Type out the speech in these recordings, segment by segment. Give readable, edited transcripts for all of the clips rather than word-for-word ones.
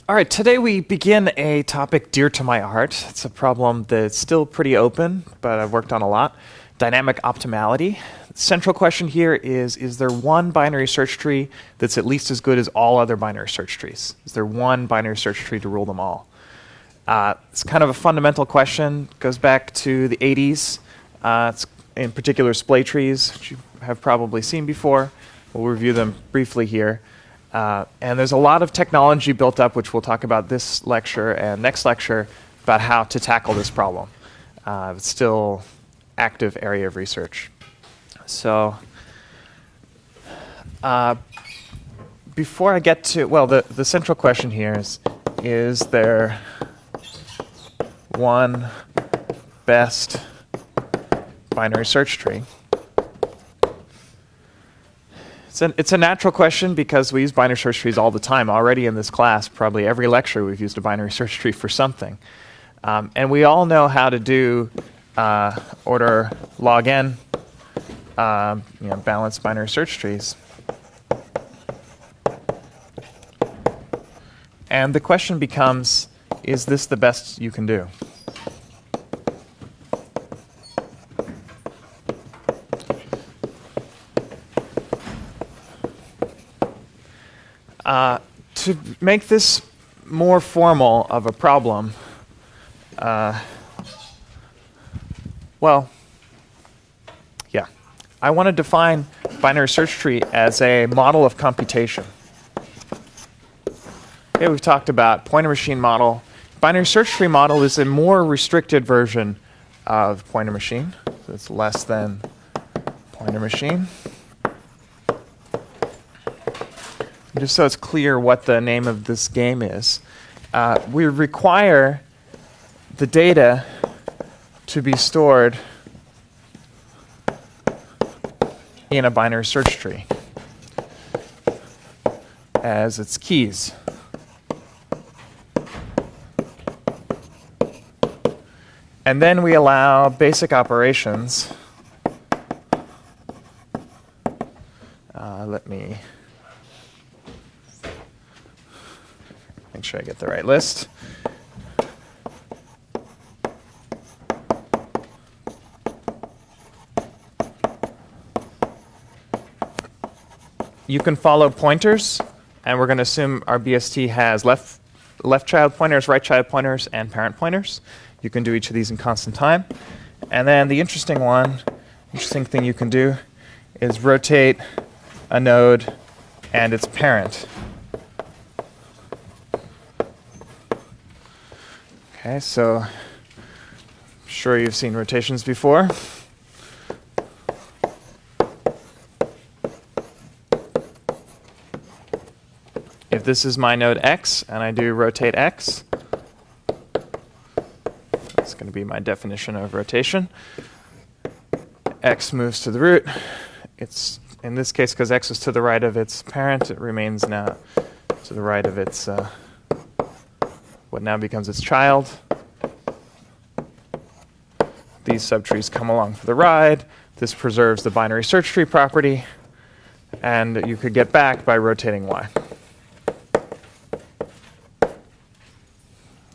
All right, today we begin a topic dear to my heart. It's a problem that's still pretty open, but I've worked on a lot. Dynamic optimality. The central question here is there one binary search tree that's at least as good as all other binary search trees? Is there one binary search tree to rule them all? It's kind of a fundamental question. It goes back to the 80s. It's in particular splay trees, which you have probably seen before. We'll review them briefly here. And there's a lot of technology built up, which we'll talk about this lecture and next lecture, about how to tackle this problem. It's still active area of research. So before I get to, well, the central question here is there one best binary search tree? It's a natural question because we use binary search trees all the time. Already in this class, probably every lecture we've used a binary search tree for something. And we all know how to do order log n, balanced binary search trees. And the question becomes, is this the best you can do? To make this more formal of a problem, I want to define binary search tree as a model of computation. Okay, we've talked about pointer machine model. Binary search tree model is a more restricted version of pointer machine. So it's less than pointer machine. Just so it's clear what the name of this game is, we require the data to be stored in a binary search tree as its keys. And then we allow basic operations. Let me make sure I get the right list. You can follow pointers, and we're going to assume our BST has left child pointers, right child pointers, and parent pointers. You can do each of these in constant time. And then the interesting thing you can do is rotate a node and its parent. Okay, so I'm sure you've seen rotations before. If this is my node x and I do rotate x, that's going to be my definition of rotation. X moves to the root. It's in this case, because x is to the right of its parent, it remains now to the right of its what now becomes its child. These subtrees come along for the ride. This preserves the binary search tree property, and you could get back by rotating y.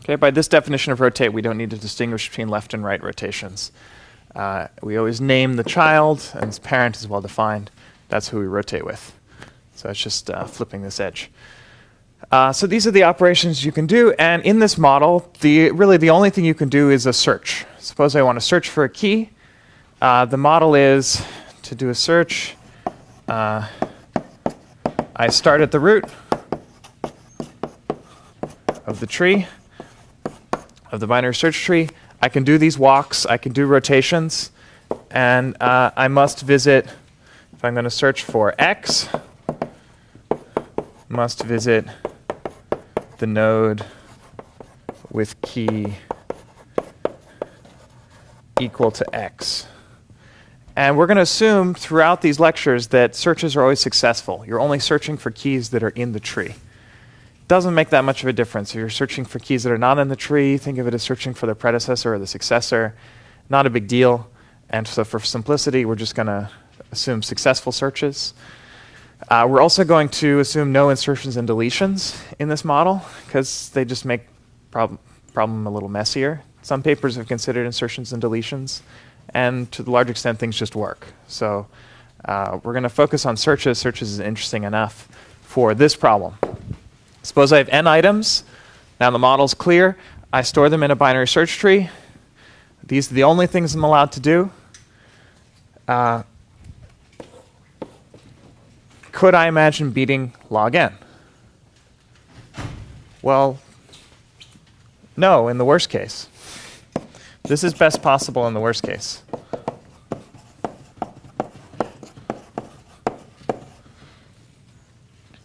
Okay, by this definition of rotate, we don't need to distinguish between left and right rotations. We always name the child, and its parent is well defined. That's who we rotate with. So it's just flipping this edge. So these are the operations you can do, and in this model, really the only thing you can do is a search. Suppose I want to search for a key. The model is to do a search. I start at the root of the tree, of the binary search tree. I can do these walks, I can do rotations, and I must visit, if I'm going to search for x, must visit the node with key equal to x. And we're going to assume throughout these lectures that searches are always successful. You're only searching for keys that are in the tree. Doesn't make that much of a difference. If you're searching for keys that are not in the tree, think of it as searching for the predecessor or the successor. Not a big deal. And so for simplicity, we're just going to assume successful searches. We're also going to assume no insertions and deletions in this model because they just make problem a little messier. Some papers have considered insertions and deletions, and to the large extent, things just work. So we're going to focus on searches. Searches is interesting enough for this problem. Suppose I have n items. Now the model's clear. I store them in a binary search tree. These are the only things I'm allowed to do. Could I imagine beating log n? Well, no, in the worst case. This is best possible in the worst case.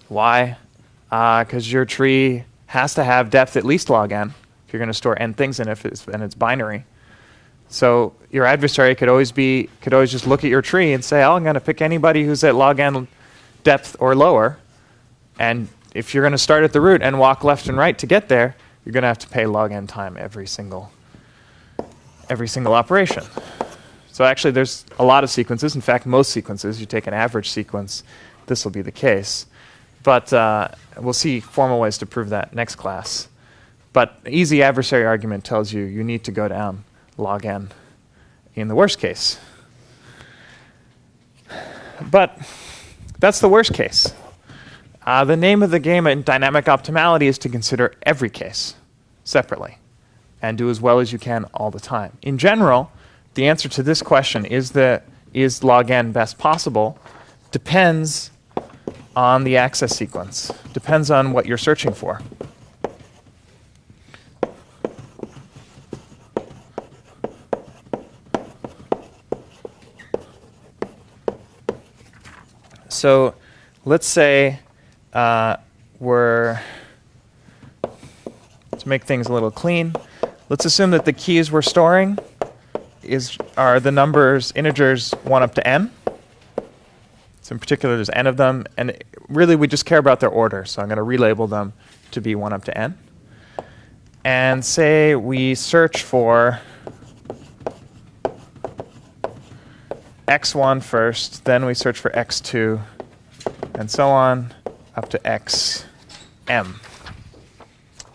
Why? Because your tree has to have depth at least log n if you're going to store n things in it and it's binary. So your adversary could always just look at your tree and say, oh, I'm going to pick anybody who's at log n depth or lower. And if you're going to start at the root and walk left and right to get there, you're going to have to pay log n time every single operation. So actually, there's a lot of sequences. In fact, most sequences, you take an average sequence, this will be the case. But we'll see formal ways to prove that next class. But easy adversary argument tells you you need to go down log n in the worst case. But that's the worst case. The name of the game in dynamic optimality is to consider every case separately and do as well as you can all the time. In general, the answer to this question, is log n best possible, depends on the access sequence, depends on what you're searching for. So let's say to make things a little clean, let's assume that the keys we're storing are the numbers, integers 1 up to n. So in particular, there's n of them. And really, we just care about their order. So I'm going to relabel them to be 1 up to n. And say we search for x1 first, then we search for x2, and so on up to xm.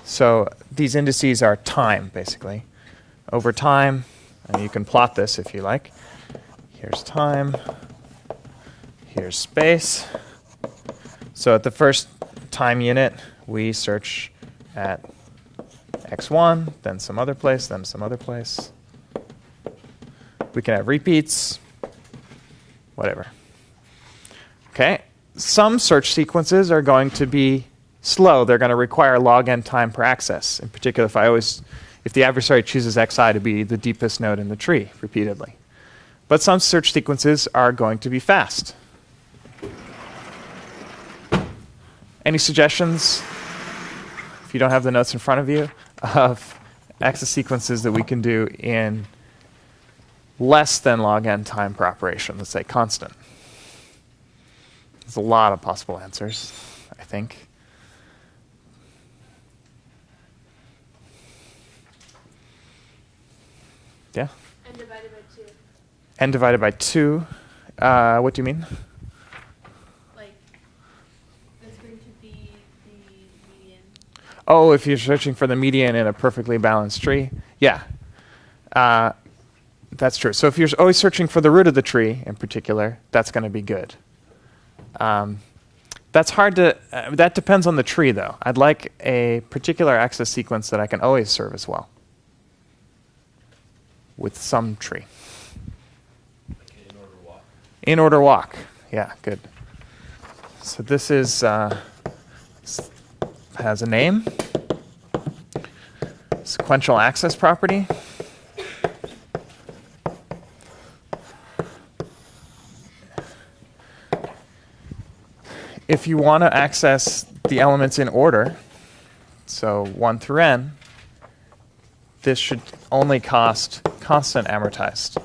So these indices are time, basically. Over time, and you can plot this if you like. Here's time. Here's space. So at the first time unit, we search at x1, then some other place, then some other place. We can have repeats, whatever. Okay. Some search sequences are going to be slow. They're going to require log n time per access. In particular, if the adversary chooses xi to be the deepest node in the tree repeatedly. But some search sequences are going to be fast. Any suggestions, if you don't have the notes in front of you, of access sequences that we can do in less than log n time per operation, let's say constant? There's a lot of possible answers, I think. Yeah? N divided by 2. N divided by 2. What do you mean? Like, that's going to be the median. Oh, if you're searching for the median in a perfectly balanced tree? Yeah. That's true. So if you're always searching for the root of the tree in particular, that's going to be good. That's hard to, that depends on the tree though. I'd like a particular access sequence that I can always serve as well with some tree. In order walk. In order walk. Yeah, good. So this is, has a name. Sequential access property. If you want to access the elements in order, so 1 through n, this should only cost constant amortized.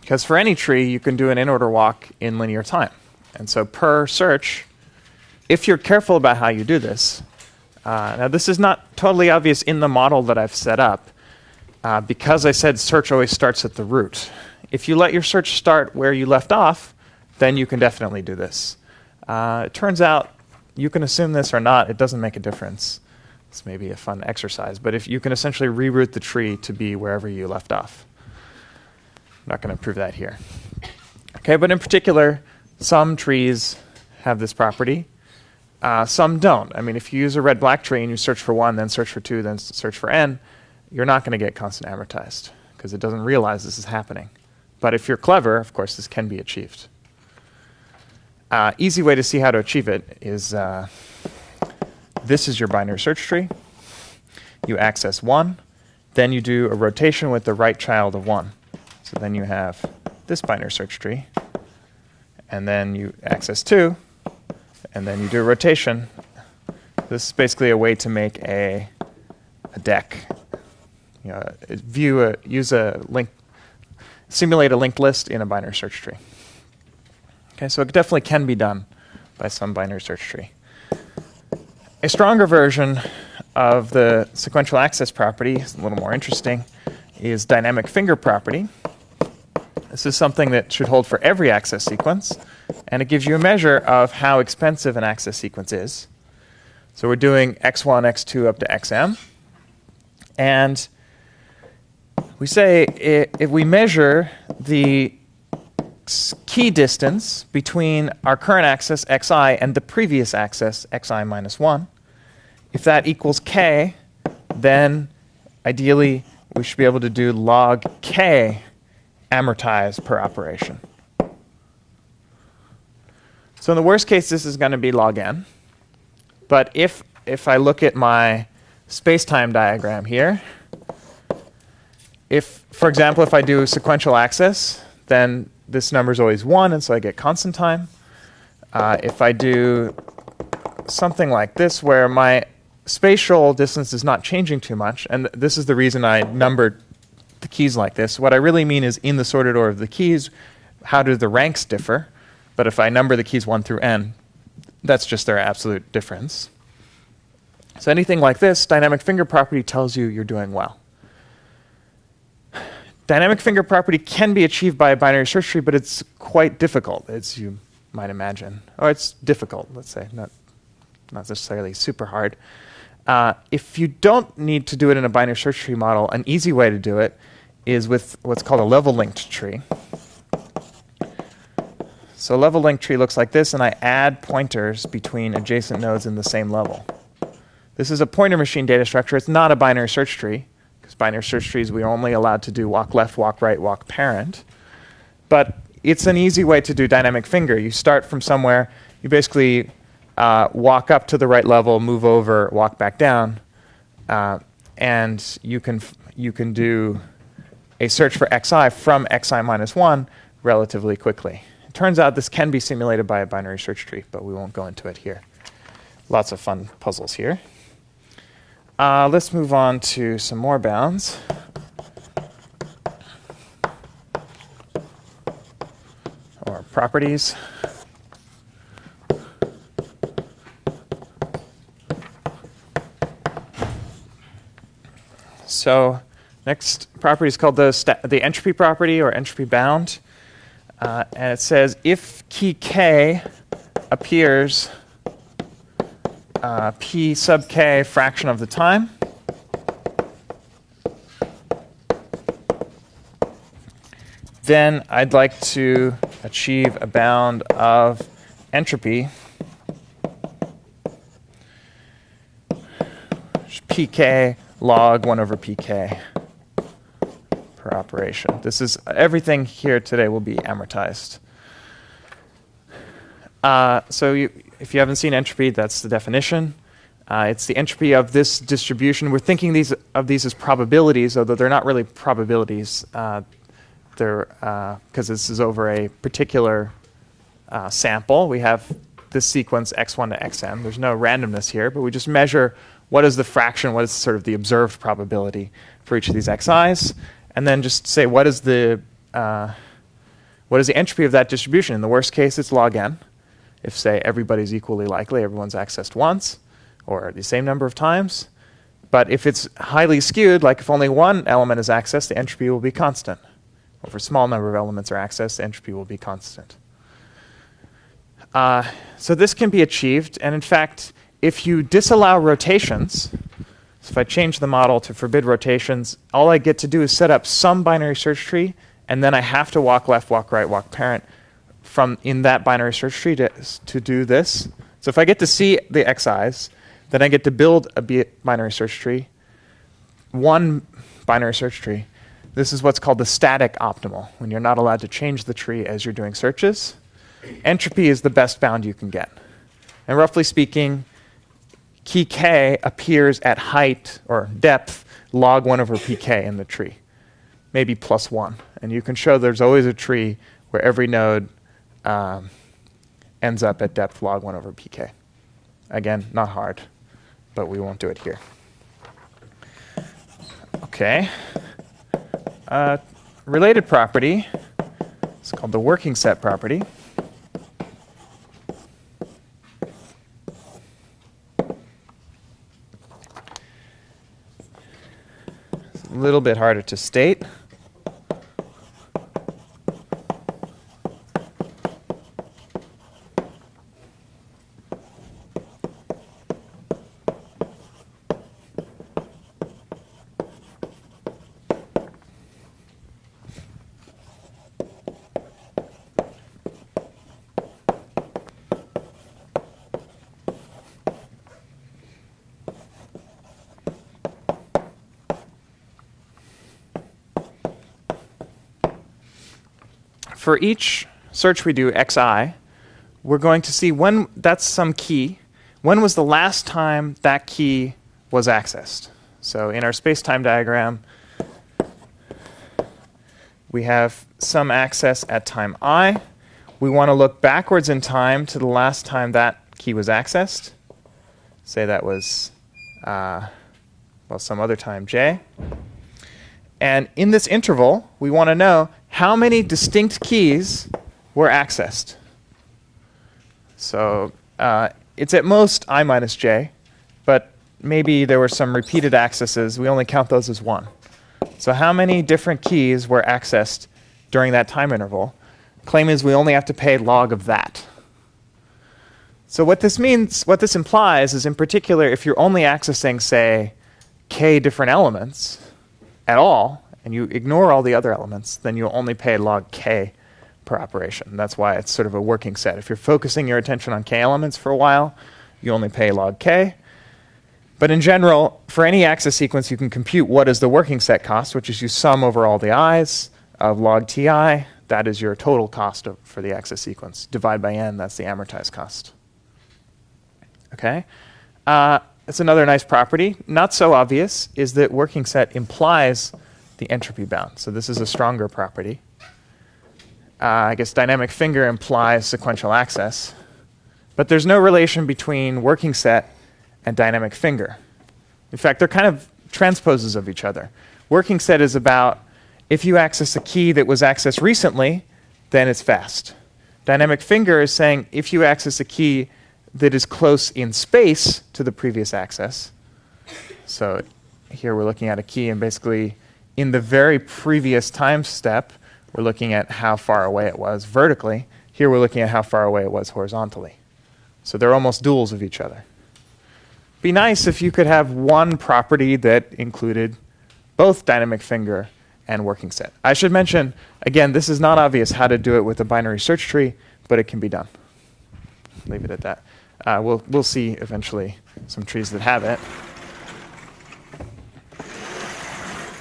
Because for any tree, you can do an in-order walk in linear time. And so per search, if you're careful about how you do this, now this is not totally obvious in the model that I've set up, because I said search always starts at the root. If you let your search start where you left off, then you can definitely do this. It turns out you can assume this or not. It doesn't make a difference. It's maybe a fun exercise. But if you can essentially reroute the tree to be wherever you left off. I'm not going to prove that here. Okay, but in particular, some trees have this property. Some don't. I mean, if you use a red-black tree and you search for 1, then search for 2, then search for n, you're not going to get constant amortized because it doesn't realize this is happening. But if you're clever, of course, this can be achieved. Easy way to see how to achieve it is this is your binary search tree. You access 1, then you do a rotation with the right child of 1. So then you have this binary search tree, and then you access 2, and then you do a rotation. This is basically a way to make a deck. Simulate a linked list in a binary search tree. Okay, so it definitely can be done by some binary search tree. A stronger version of the sequential access property, a little more interesting, is dynamic finger property. This is something that should hold for every access sequence, and it gives you a measure of how expensive an access sequence is. So we're doing x1, x2 up to xm, and we say if we measure the key distance between our current access xi and the previous access xi minus 1, if that equals k, then ideally we should be able to do log k amortized per operation. So in the worst case, this is going to be log n. But if I look at my space-time diagram here, for example, if I do sequential access, then this number is always 1, and so I get constant time. If I do something like this, where my spatial distance is not changing too much, and this is the reason I numbered the keys like this. What I really mean is in the sorted order of the keys, how do the ranks differ? But if I number the keys 1 through n, that's just their absolute difference. So anything like this, dynamic finger property tells you you're doing well. Dynamic finger property can be achieved by a binary search tree, but it's quite difficult, as you might imagine. Or it's difficult, let's say, not necessarily super hard. If you don't need to do it in a binary search tree model, an easy way to do it is with what's called a level linked tree. So a level linked tree looks like this, and I add pointers between adjacent nodes in the same level. This is a pointer machine data structure. It's not a binary search tree, because binary search trees we're only allowed to do walk left, walk right, walk parent. But it's an easy way to do dynamic finger. You start from somewhere, you basically walk up to the right level, move over, walk back down, and you can do a search for xi from xi minus 1 relatively quickly. It turns out this can be simulated by a binary search tree, but we won't go into it here. Lots of fun puzzles here. Let's move on to some more bounds. Or properties. So next property is called the entropy property, or entropy bound. And it says if key k appears p sub k fraction of the time, then I'd like to achieve a bound of entropy pk log 1 over pk per operation. This is everything here today will be amortized. If you haven't seen entropy, that's the definition. It's the entropy of this distribution. We're thinking of these as probabilities, although they're not really probabilities. They're because this is over a particular sample. We have this sequence x1 to xn. There's no randomness here, but we just measure what is the fraction, what is sort of the observed probability for each of these xi's, and then just say what is the entropy of that distribution. In the worst case, it's log n. If, say, everybody's equally likely, everyone's accessed once, or the same number of times. But if it's highly skewed, like if only one element is accessed, the entropy will be constant. Or if a small number of elements are accessed, the entropy will be constant. So this can be achieved. And in fact, if you disallow rotations, so if I change the model to forbid rotations, all I get to do is set up some binary search tree, and then I have to walk left, walk right, walk parent from in that binary search tree to do this. So if I get to see the xi's, then I get to build a binary search tree, one binary search tree. This is what's called the static optimal, when you're not allowed to change the tree as you're doing searches. Entropy is the best bound you can get. And roughly speaking, key k appears at height or depth log 1 over pk in the tree, maybe plus 1. And you can show there's always a tree where every node ends up at depth log 1 over pk. Again, not hard, but we won't do it here. Okay. Related property is called the working set property. It's a little bit harder to state. For each search we do, xi, we're going to see when that's some key. When was the last time that key was accessed? So in our space-time diagram, we have some access at time I. We want to look backwards in time to the last time that key was accessed. Say that was, some other time j. And in this interval, we want to know how many distinct keys were accessed. So it's at most I minus j, but maybe there were some repeated accesses. We only count those as 1. So how many different keys were accessed during that time interval? Claim is we only have to pay log of that. So what this means, what this implies is, in particular, if you're only accessing, say, k different elements at all, and you ignore all the other elements, then you'll only pay log k per operation. That's why it's sort of a working set. If you're focusing your attention on k elements for a while, you only pay log k. But in general, for any access sequence, you can compute what is the working set cost, which is you sum over all the i's of log ti. That is your total cost for the access sequence. Divide by n, that's the amortized cost. Okay? It's another nice property. Not so obvious is that working set implies the entropy bound. So this is a stronger property. I guess dynamic finger implies sequential access. But there's no relation between working set and dynamic finger. In fact, they're kind of transposes of each other. Working set is about if you access a key that was accessed recently, then it's fast. Dynamic finger is saying if you access a key that is close in space to the previous access. So here we're looking at a key, and basically in the very previous time step, we're looking at how far away it was vertically. Here we're looking at how far away it was horizontally. So they're almost duals of each other. Be nice if you could have one property that included both dynamic finger and working set. I should mention, again, this is not obvious how to do it with a binary search tree, but it can be done. Leave it at that. We'll see eventually some trees that have it.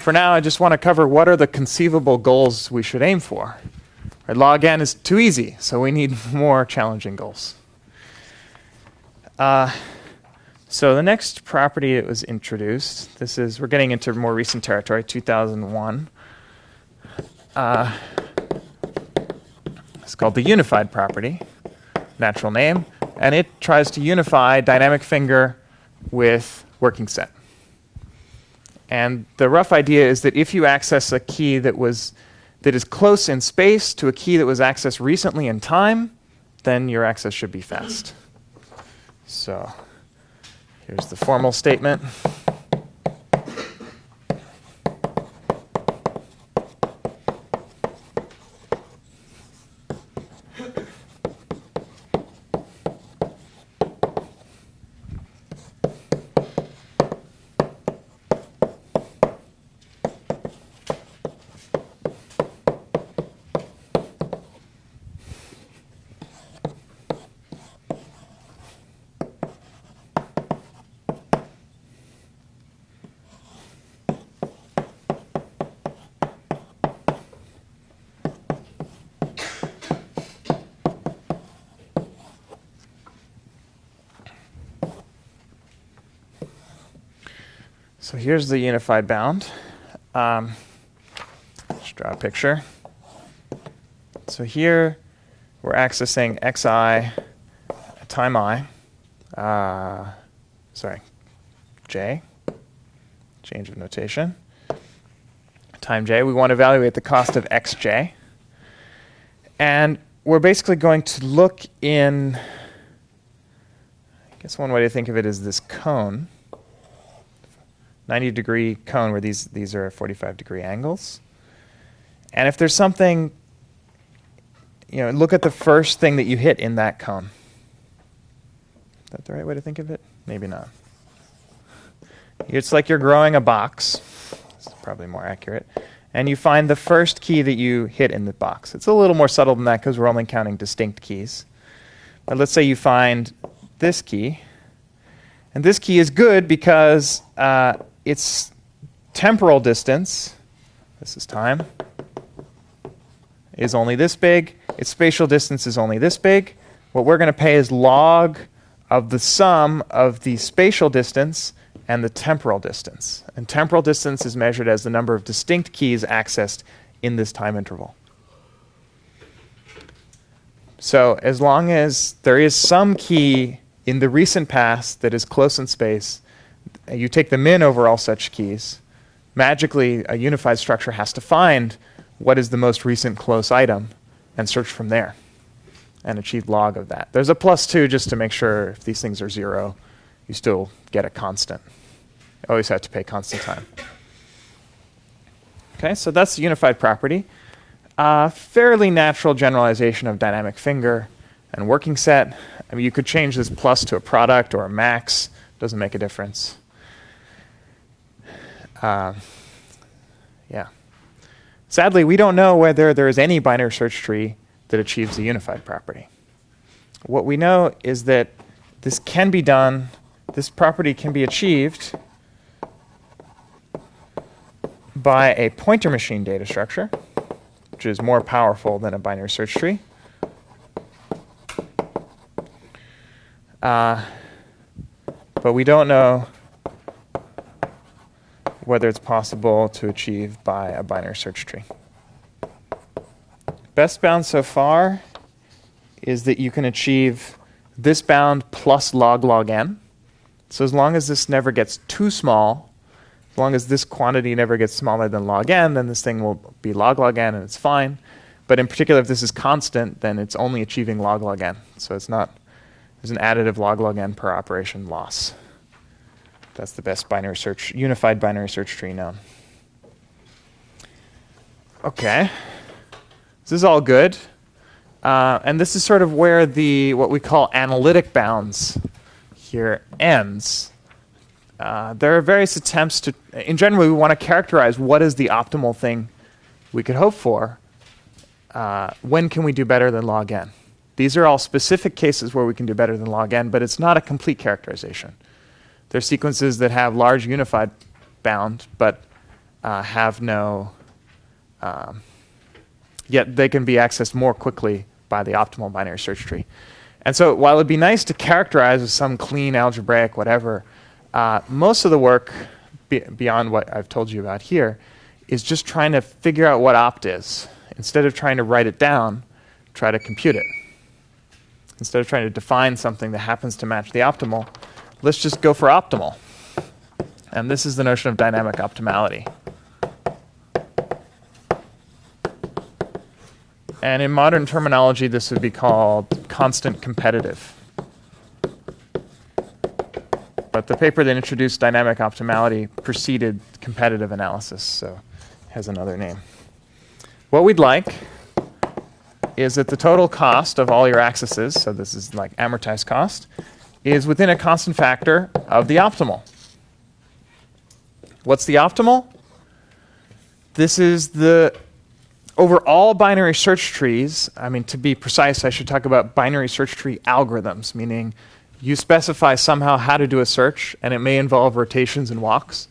For now, I just want to cover what are the conceivable goals we should aim for. Right, log n is too easy, so we need more challenging goals. So the next property that was introduced, we're getting into more recent territory, 2001. It's called the unified property, natural name, and it tries to unify dynamic finger with working set. And the rough idea is that if you access a key that is close in space to a key that was accessed recently in time, then your access should be fast. So here's the formal statement. So here's the unified bound. Let's draw a picture. So here we're accessing xi time I, j, change of notation, time j. We want to evaluate the cost of xj. And we're basically going to look in, I guess one way to think of it is this cone, 90-degree cone where these are 45-degree angles. And if there's something, look at the first thing that you hit in that cone. Is that the right way to think of it? Maybe not. It's like you're growing a box. This is probably more accurate. And you find the first key that you hit in the box. It's a little more subtle than that because we're only counting distinct keys. But let's say you find this key. And this key is good because its temporal distance, this is time, is only this big. Its spatial distance is only this big. What we're going to pay is log of the sum of the spatial distance and the temporal distance. And temporal distance is measured as the number of distinct keys accessed in this time interval. So as long as there is some key in the recent past that is close in space, you take the min over all such keys. Magically, a unified structure has to find what is the most recent close item and search from there and achieve log of that. There's a +2 just to make sure if these things are 0, you still get a constant. You always have to pay constant time. Okay, so that's the unified property. Fairly natural generalization of dynamic finger and working set. I mean, you could change this plus to a product or a max. Doesn't make a difference. Yeah. Sadly, we don't know whether there is any binary search tree that achieves the unified property. What we know is that this can be done, this property can be achieved by a pointer machine data structure, which is more powerful than a binary search tree. But we don't know whether it's possible to achieve by a binary search tree. Best bound so far is that you can achieve this bound plus log n. So as long as this never gets too small, as long as this quantity never gets smaller than log n, then this thing will be log n and it's fine. But in particular, if this is constant, then it's only achieving log n. So it's not, there's an additive log n per operation loss. That's the best binary search, unified binary search tree known. Okay. This is all good. And this is sort of where what we call analytic bounds here ends. There are various attempts to, in general, we want to characterize what is the optimal thing we could hope for. When can we do better than log n? These are all specific cases where we can do better than log n, but it's not a complete characterization. There are sequences that have large unified bound, but have no, yet they can be accessed more quickly by the optimal binary search tree. And so while it'd be nice to characterize with some clean algebraic whatever, most of the work beyond what I've told you about here is just trying to figure out what opt is. Instead of trying to write it down, try to compute it. Instead of trying to define something that happens to match the optimal, let's just go for optimal. And this is the notion of dynamic optimality. And in modern terminology, this would be called constant competitive. But the paper that introduced dynamic optimality preceded competitive analysis, so it has another name. What we'd like is that the total cost of all your accesses, so this is like amortized cost, is within a constant factor of the optimal. What's the optimal? This is the, over all binary search trees, I mean, to be precise, I should talk about binary search tree algorithms, meaning you specify somehow how to do a search, and it may involve rotations and walks.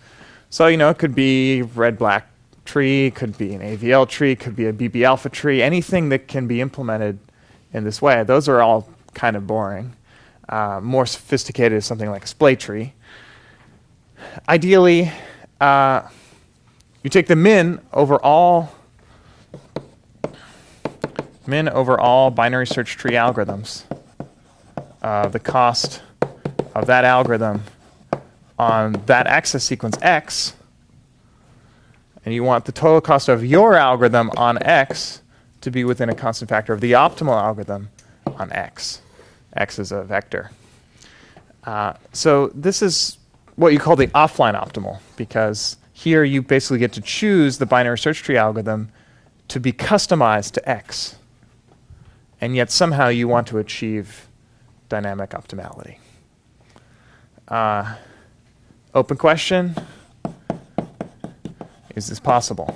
So, it could be red-black tree, could be an AVL tree, could be a BB alpha tree, anything that can be implemented in this way. Those are all kind of boring. More sophisticated is something like a splay tree. ideally, you take the min over all binary search tree algorithms, the cost of that algorithm on that access sequence x, and you want the total cost of your algorithm on x to be within a constant factor of the optimal algorithm on x. X is a vector. So this is what you call the offline optimal, because here you basically get to choose the binary search tree algorithm to be customized to x, and yet somehow you want to achieve dynamic optimality. Open question: is this possible?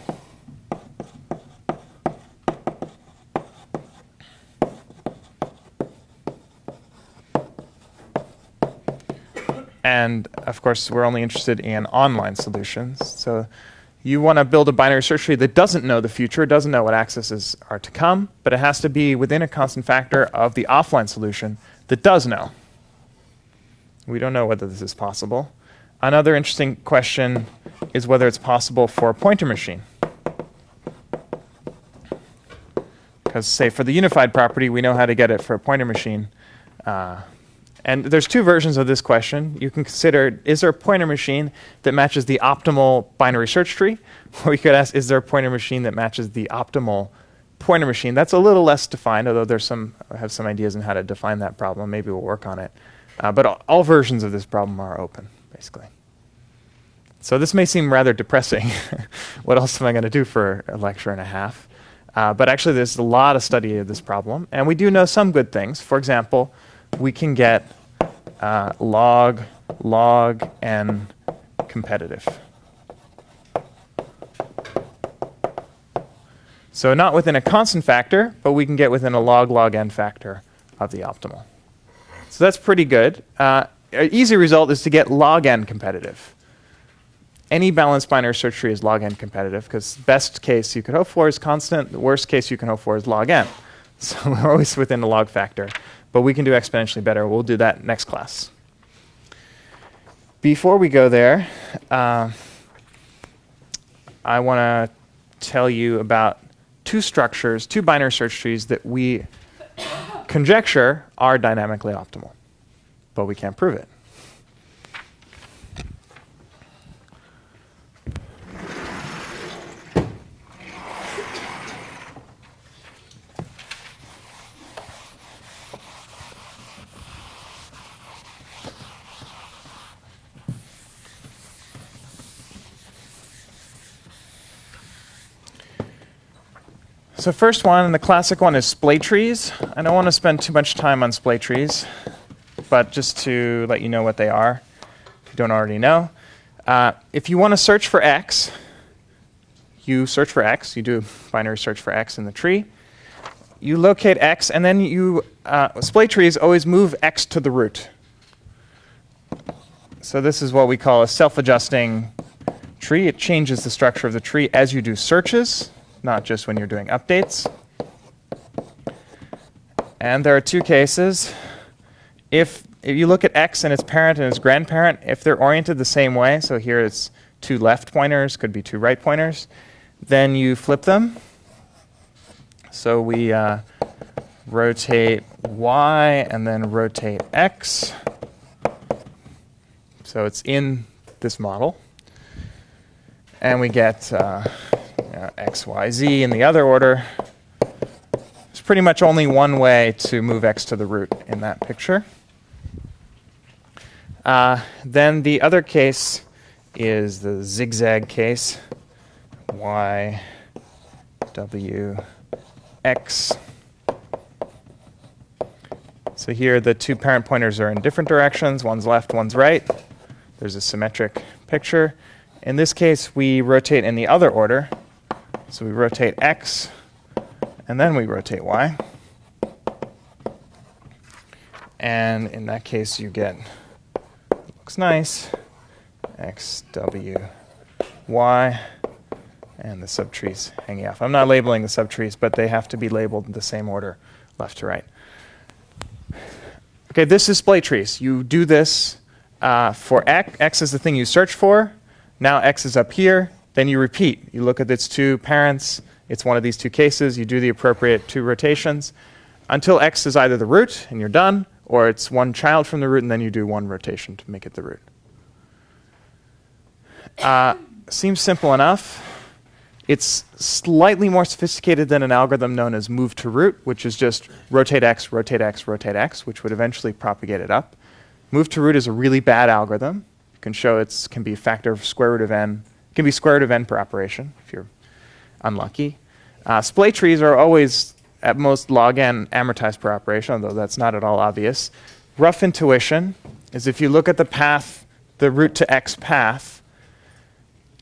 And of course, we're only interested in online solutions. So you want to build a binary search tree that doesn't know the future, doesn't know what accesses are to come, but it has to be within a constant factor of the offline solution that does know. We don't know whether this is possible. Another interesting question is whether it's possible for a pointer machine. Because, say, for the unified property, we know how to get it for a pointer machine. And there's two versions of this question. You can consider, is there a pointer machine that matches the optimal binary search tree? Or you could ask, is there a pointer machine that matches the optimal pointer machine? That's a little less defined, although I have some ideas on how to define that problem. Maybe we'll work on it. But all versions of this problem are open, basically. So this may seem rather depressing. What else am I going to do for a lecture and a half? But actually, there's a lot of study of this problem. And we do know some good things. For example, we can get log n competitive. So not within a constant factor, but we can get within a log n factor of the optimal. So that's pretty good. An easy result is to get log n competitive. Any balanced binary search tree is log n competitive, because best case you could hope for is constant. The worst case you can hope for is log n. So we're always within the log factor. But we can do exponentially better. We'll do that next class. Before we go there, I want to tell you about two structures, two binary search trees that we conjecture are dynamically optimal, but we can't prove it. So first one, the classic one, is splay trees. I don't want to spend too much time on splay trees, but just to let you know what they are, if you don't already know. If you want to search for x, you search for x. You do a binary search for x in the tree. You locate x, and then splay trees always move x to the root. So this is what we call a self-adjusting tree. It changes the structure of the tree as you do searches, not just when you're doing updates. And there are two cases. If you look at x and its parent and its grandparent, if they're oriented the same way, so here it's two left pointers, could be two right pointers, then you flip them. So we rotate y and then rotate x. So it's in this model. And we get x, y, z in the other order. There's pretty much only one way to move x to the root in that picture. Then the other case is the zigzag case. Y, w, x. So here the two parent pointers are in different directions. One's left, one's right. There's a symmetric picture. In this case, we rotate in the other order. So we rotate x, and then we rotate y. And in that case, you get, looks nice, x, w, y, and the subtrees hanging off. I'm not labeling the subtrees, but they have to be labeled in the same order, left to right. Okay, this is splay trees. You do this For x is the thing you search for. Now x is up here. Then you repeat. You look at its two parents. It's one of these two cases. You do the appropriate two rotations until x is either the root and you're done, or it's one child from the root and then you do one rotation to make it the root. Seems simple enough. It's slightly more sophisticated than an algorithm known as move to root, which is just rotate x, rotate x, rotate x, which would eventually propagate it up. Move to root is a really bad algorithm. You can show it can be a factor of square root of n. It can be square root of n per operation if you're unlucky. Splay trees are always at most log n amortized per operation, although that's not at all obvious. Rough intuition is if you look at the path, the root to x path,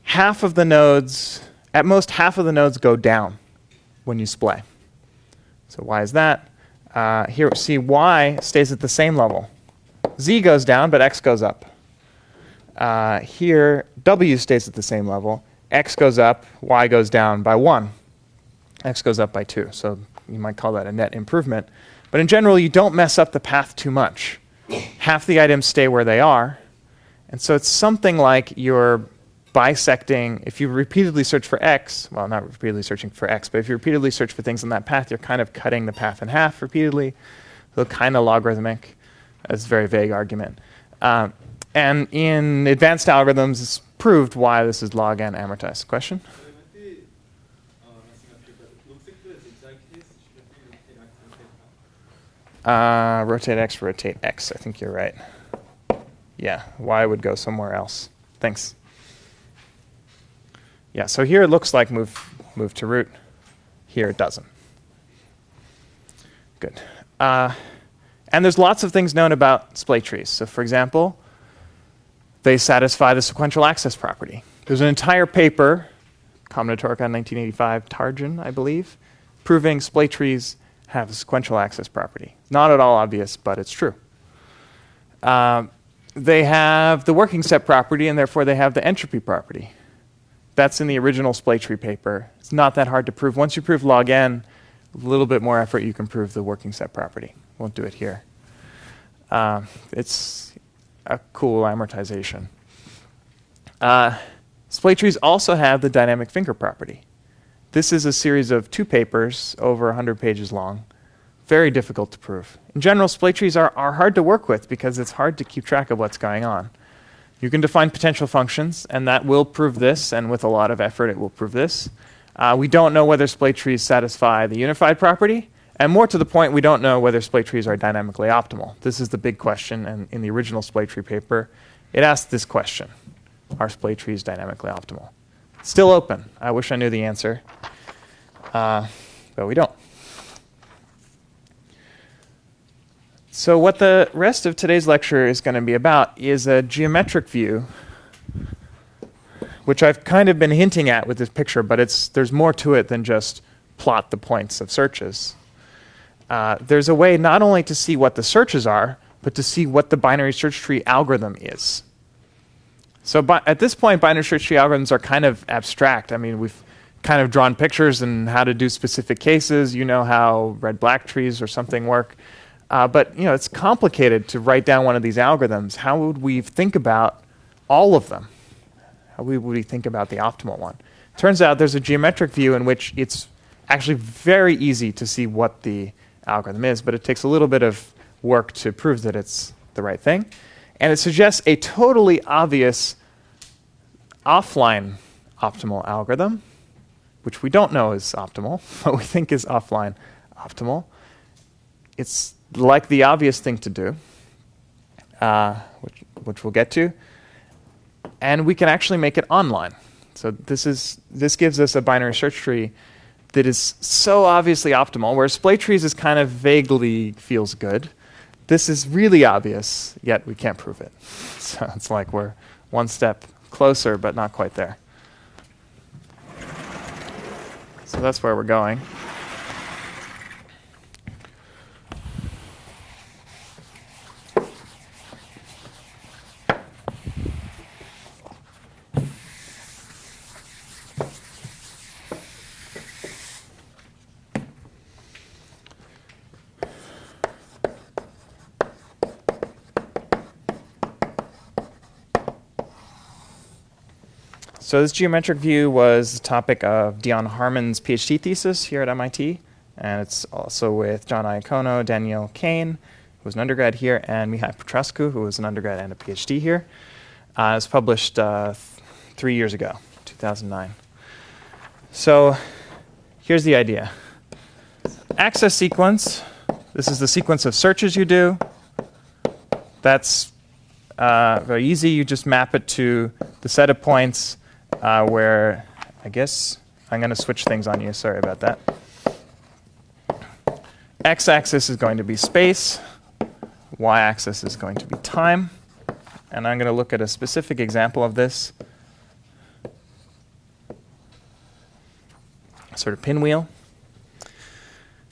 half of the nodes, at most half of the nodes go down when you splay. So why is that? Here, see, y stays at the same level. Z goes down, but x goes up. Here, w stays at the same level. X goes up, y goes down by 1. X goes up by 2. So you might call that a net improvement. But in general, you don't mess up the path too much. Half the items stay where they are. And so it's something like you're bisecting. If you repeatedly search for x, well, not repeatedly searching for x, but if you repeatedly search for things on that path, you're kind of cutting the path in half repeatedly. So kind of logarithmic. That's a very vague argument. And in advanced algorithms, it's proved why this is log n amortized. Question? Rotate x, rotate x. I think you're right. Yeah, y would go somewhere else. Thanks. Yeah, so here it looks like move to root. Here it doesn't. Good. And there's lots of things known about splay trees. So for example, they satisfy the sequential access property. There's an entire paper, Combinatorica 1985, Tarjan, I believe, proving splay trees have a sequential access property. Not at all obvious, but it's true. They have the working set property, and therefore they have the entropy property. That's in the original splay tree paper. It's not that hard to prove. Once you prove log n, a little bit more effort, you can prove the working set property. Won't do it here. It's a cool amortization. Splay trees also have the dynamic finger property. This is a series of 2 papers over 100 pages long. Very difficult to prove. In general, splay trees are hard to work with because it's hard to keep track of what's going on. You can define potential functions, and that will prove this, and with a lot of effort it will prove this. We don't know whether splay trees satisfy the unified property, and more to the point, we don't know whether splay trees are dynamically optimal. This is the big question, and in the original splay tree paper, it asked this question: are splay trees dynamically optimal? Still open. I wish I knew the answer, but we don't. So what the rest of today's lecture is going to be about is a geometric view, which I've kind of been hinting at with this picture, but there's more to it than just plot the points of searches. There's a way not only to see what the searches are, but to see what the binary search tree algorithm is. So at this point, binary search tree algorithms are kind of abstract. I mean, we've kind of drawn pictures and how to do specific cases. You know how red-black trees or something work. But it's complicated to write down one of these algorithms. How would we think about all of them? How would we think about the optimal one? Turns out there's a geometric view in which it's actually very easy to see what the algorithm is, but it takes a little bit of work to prove that it's the right thing. And it suggests a totally obvious offline optimal algorithm, which we don't know is optimal, but we think is offline optimal. It's like the obvious thing to do, which we'll get to. And we can actually make it online. So this gives us a binary search tree that is so obviously optimal, whereas splay trees is kind of vaguely feels good. This is really obvious, yet we can't prove it. So it's like we're one step closer, but not quite there. So that's where we're going. So this geometric view was the topic of Dion Harmon's PhD thesis here at MIT, and it's also with John Iacono, Danielle Kane, who was an undergrad here, and Mihai Petrescu, who was an undergrad and a PhD here. It was published 3 years ago, 2009. So here's the idea. Access sequence, this is the sequence of searches you do. That's very easy. You just map it to the set of points where, I guess, I'm going to switch things on you. Sorry about that. X-axis is going to be space. Y-axis is going to be time. And I'm going to look at a specific example of this. Sort of pinwheel.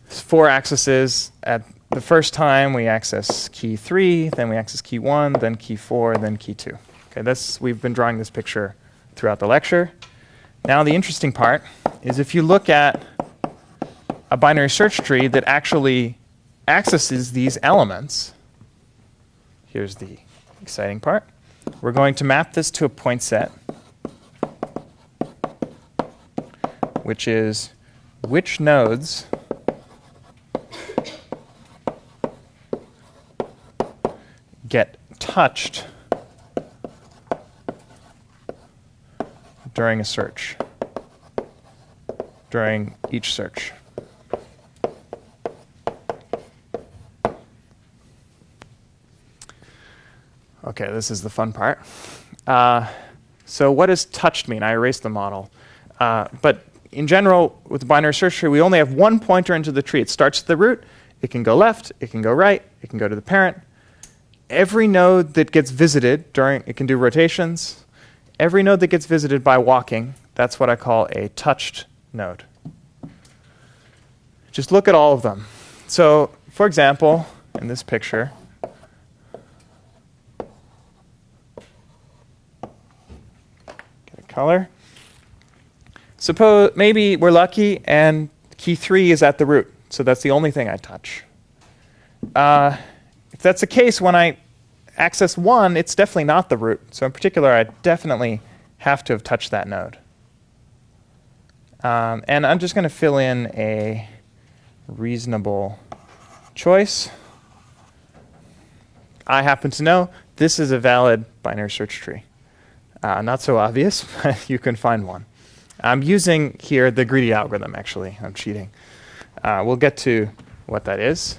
There's 4 axes. At the first time, we access key 3, then we access key 1, then key 4, then key 2. Okay, we've been drawing this picture throughout the lecture. Now the interesting part is if you look at a binary search tree that actually accesses these elements, here's the exciting part. We're going to map this to a point set, which is which nodes get touched during a search, during each search. Okay, this is the fun part. So what does touched mean? I erased the model. But in general, with the binary search tree, we only have one pointer into the tree. It starts at the root. It can go left. It can go right. It can go to the parent. Every node that gets visited it can do rotations. Every node that gets visited by walking, that's what I call a touched node. Just look at all of them. So, for example, in this picture, get a color. Suppose maybe we're lucky and key 3 is at the root, so that's the only thing I touch. If that's the case, when I access 1, it's definitely not the root. So in particular, I definitely have to have touched that node. And I'm just going to fill in a reasonable choice. I happen to know this is a valid binary search tree. Not so obvious, but you can find one. I'm using here the greedy algorithm, actually. I'm cheating. We'll get to what that is.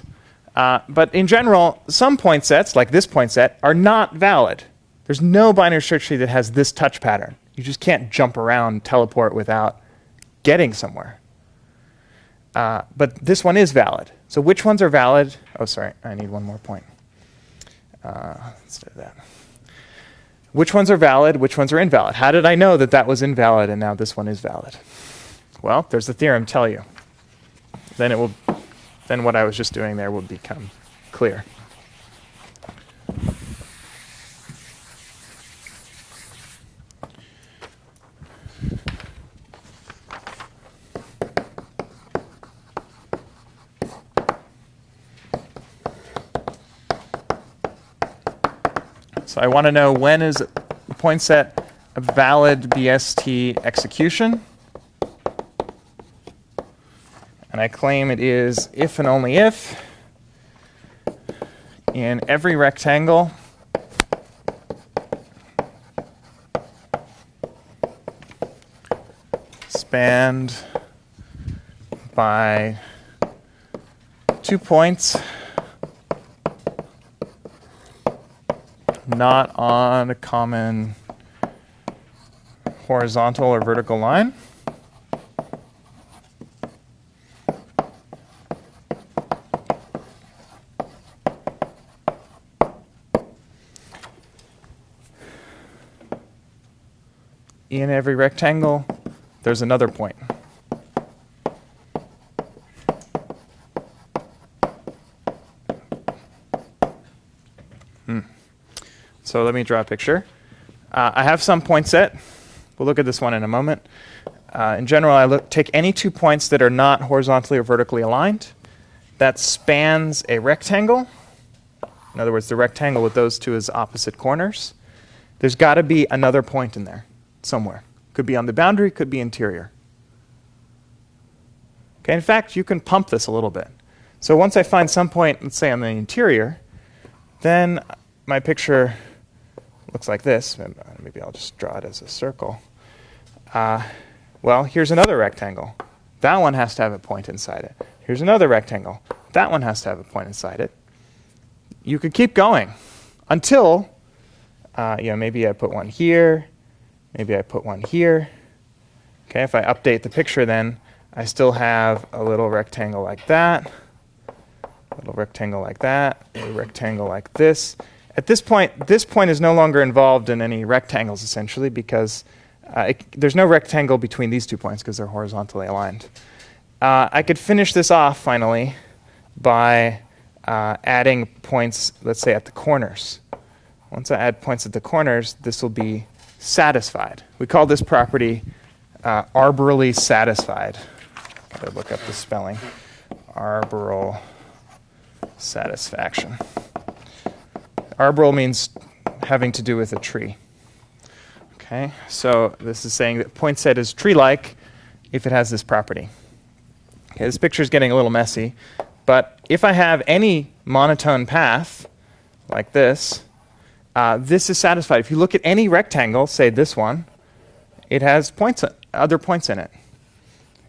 But in general, some point sets, like this point set, are not valid. There's no binary search tree that has this touch pattern. You just can't jump around, teleport without getting somewhere. But this one is valid. So which ones are valid? Oh, sorry, I need one more point. Let's do that. Which ones are valid? Which ones are invalid? How did I know that that was invalid and now this one is valid? Well, there's the theorem tell you. Then what I was just doing there will become clear. So I want to know when is a point set a valid BST execution. And I claim it is if and only if in every rectangle spanned by 2 points not on a common horizontal or vertical line. In every rectangle, there's another point. So let me draw a picture. I have some point set. We'll look at this one in a moment. In general, I take any 2 points that are not horizontally or vertically aligned. That spans a rectangle. In other words, the rectangle with those two as opposite corners. There's got to be another point in there somewhere. Could be on the boundary, could be interior. Okay, in fact, you can pump this a little bit. So once I find some point, let's say on the interior, then my picture looks like this. Maybe I'll just draw it as a circle. Well, here's another rectangle. That one has to have a point inside it. Here's another rectangle. That one has to have a point inside it. You could keep going until, maybe I put one here. Maybe I put one here. Okay, if I update the picture, then I still have a little rectangle like that, a little rectangle like that, a rectangle like this. At this point is no longer involved in any rectangles, essentially, because there's no rectangle between these 2 points because they're horizontally aligned. I could finish this off, finally, by adding points, let's say, at the corners. Once I add points at the corners, this will be satisfied. We call this property arborally satisfied. I'll look up the spelling. Arboral satisfaction. Arboral means having to do with a tree. Okay, so this is saying that point set is tree-like if it has this property. Okay, this picture is getting a little messy, but if I have any monotone path like this, this is satisfied. If you look at any rectangle, say this one, it has other points in it.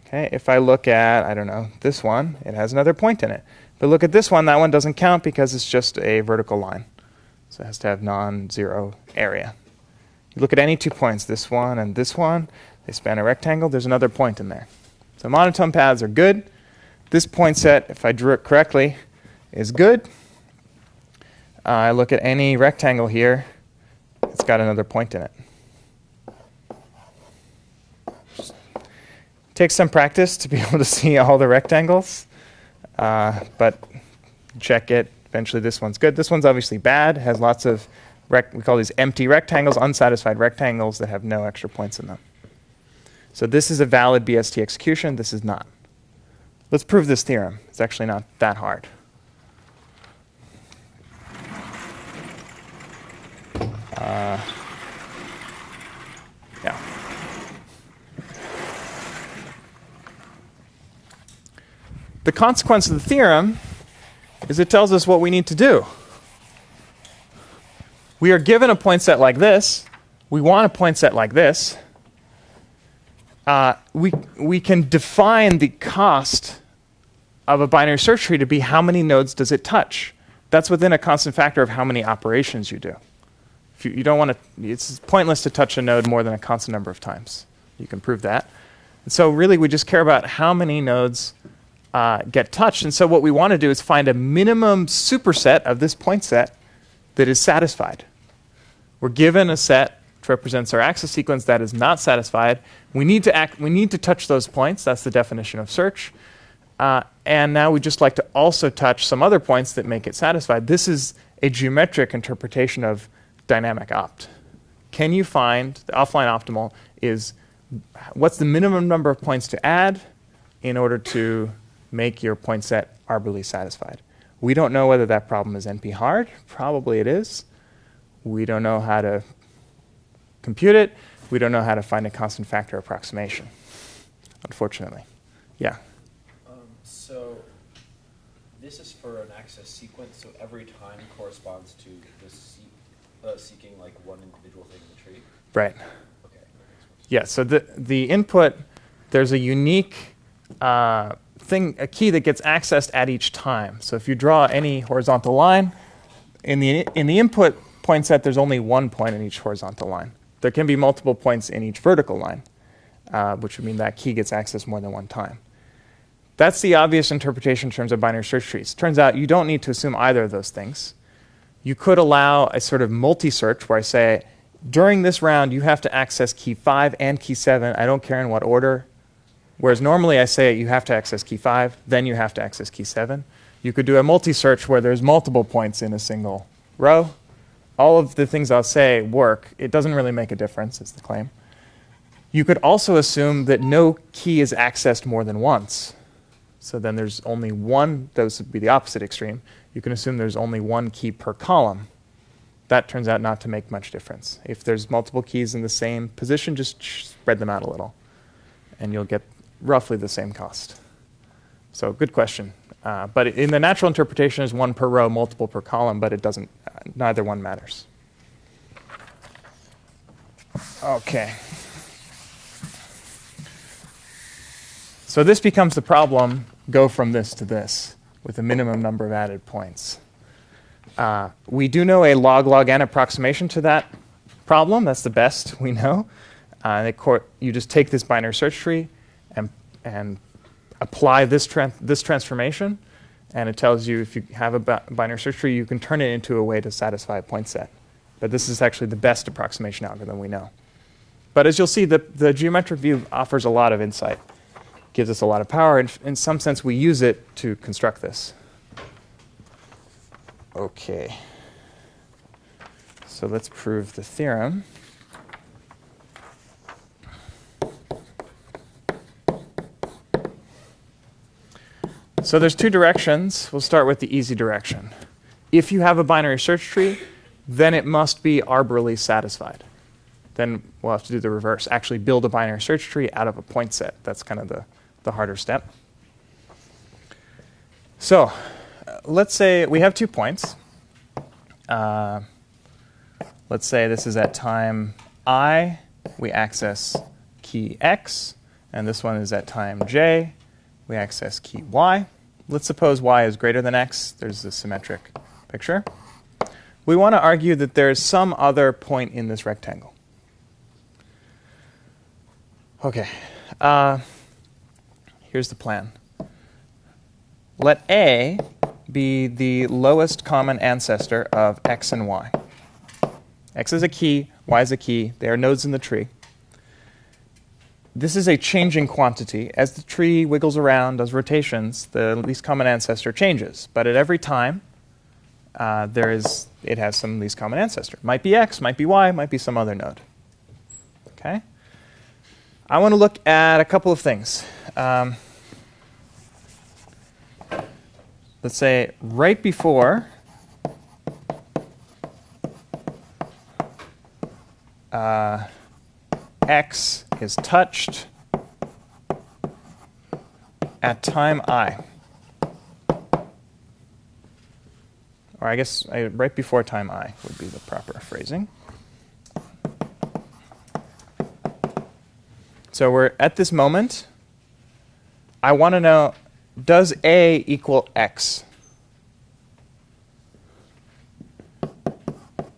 Okay, if I look at, I don't know, this one, it has another point in it. But look at this one, that one doesn't count because it's just a vertical line. So it has to have non-zero area. You look at any 2 points, this one and this one, they span a rectangle, there's another point in there. So monotone paths are good. This point set, if I drew it correctly, is good. I look at any rectangle here, it's got another point in it. Takes some practice to be able to see all the rectangles, but check it. Eventually this one's good. This one's obviously bad, has lots of, we call these empty rectangles, unsatisfied rectangles that have no extra points in them. So this is a valid BST execution, this is not. Let's prove this theorem. It's actually not that hard. Yeah. The consequence of the theorem is it tells us what we need to do. We are given a point set like this. We want a point set like this. We can define the cost of a binary search tree to be how many nodes does it touch. That's within a constant factor of how many operations you do. If you don't want to, it's pointless to touch a node more than a constant number of times. You can prove that. And so really we just care about how many nodes get touched. And so what we want to do is find a minimum superset of this point set that is satisfied. We're given a set which represents our access sequence that is not satisfied. We need to touch those points. That's the definition of search. And now we just like to also touch some other points that make it satisfied. This is a geometric interpretation of dynamic opt. Can you find the offline optimal is what's the minimum number of points to add in order to make your point set arbitrarily satisfied? We don't know whether that problem is NP hard. Probably it is. We don't know how to compute it. We don't know how to find a constant factor approximation, unfortunately. Yeah? So this is for an access sequence, so every time corresponds to this seeking like one individual thing in the tree? Right. Okay. Yeah, so the input, there's a unique a key that gets accessed at each time. So if you draw any horizontal line, in the input point set, there's only one point in each horizontal line. There can be multiple points in each vertical line, which would mean that key gets accessed more than one time. That's the obvious interpretation in terms of binary search trees. Turns out you don't need to assume either of those things. You could allow a sort of multi-search where I say, during this round, you have to access key 5 and key 7. I don't care in what order. Whereas normally I say you have to access key 5, then you have to access key 7. You could do a multi-search where there's multiple points in a single row. All of the things I'll say work. It doesn't really make a difference, is the claim. You could also assume that no key is accessed more than once. So then there's only one, those would be the opposite extreme. You can assume there's only one key per column. that turns out not to make much difference. If there's multiple keys in the same position, just spread them out a little, and you'll get roughly the same cost. So good question. But in the natural interpretation, is one per row, multiple per column, but it doesn't. Neither one matters. Okay. So this becomes the problem. Go from this to this with a minimum number of added points. We do know a log n approximation to that problem. That's the best we know. You just take this binary search tree and apply this transformation, and it tells you if you have a binary search tree, you can turn it into a way to satisfy a point set. But this is actually the best approximation algorithm we know. But as you'll see, the geometric view offers a lot of insight, gives us a lot of power, and in some sense we use it to construct this. Okay. So let's prove the theorem. So there's two directions. We'll start with the easy direction. If you have a binary search tree, then it must be arbitrarily satisfied. Then we'll have to do the reverse, actually build a binary search tree out of a point set. That's kind of the harder step. So let's say we have 2 points. Let's say this is at time I. We access key x, and this one is at time j. We access key y. Let's suppose y is greater than x. There's a symmetric picture. We want to argue that there's some other point in this rectangle. Okay. Here's the plan. Let A be the lowest common ancestor of x and y. X is a key, y is a key. They are nodes in the tree. This is a changing quantity. As the tree wiggles around, does rotations, the least common ancestor changes. But at every time, it has some least common ancestor. Might be x, might be y, might be some other node. Okay? I want to look at a couple of things. Let's say right before x is touched at time I. Or I guess right before time I would be the proper phrasing. So we're at this moment. I want to know, does A equal x?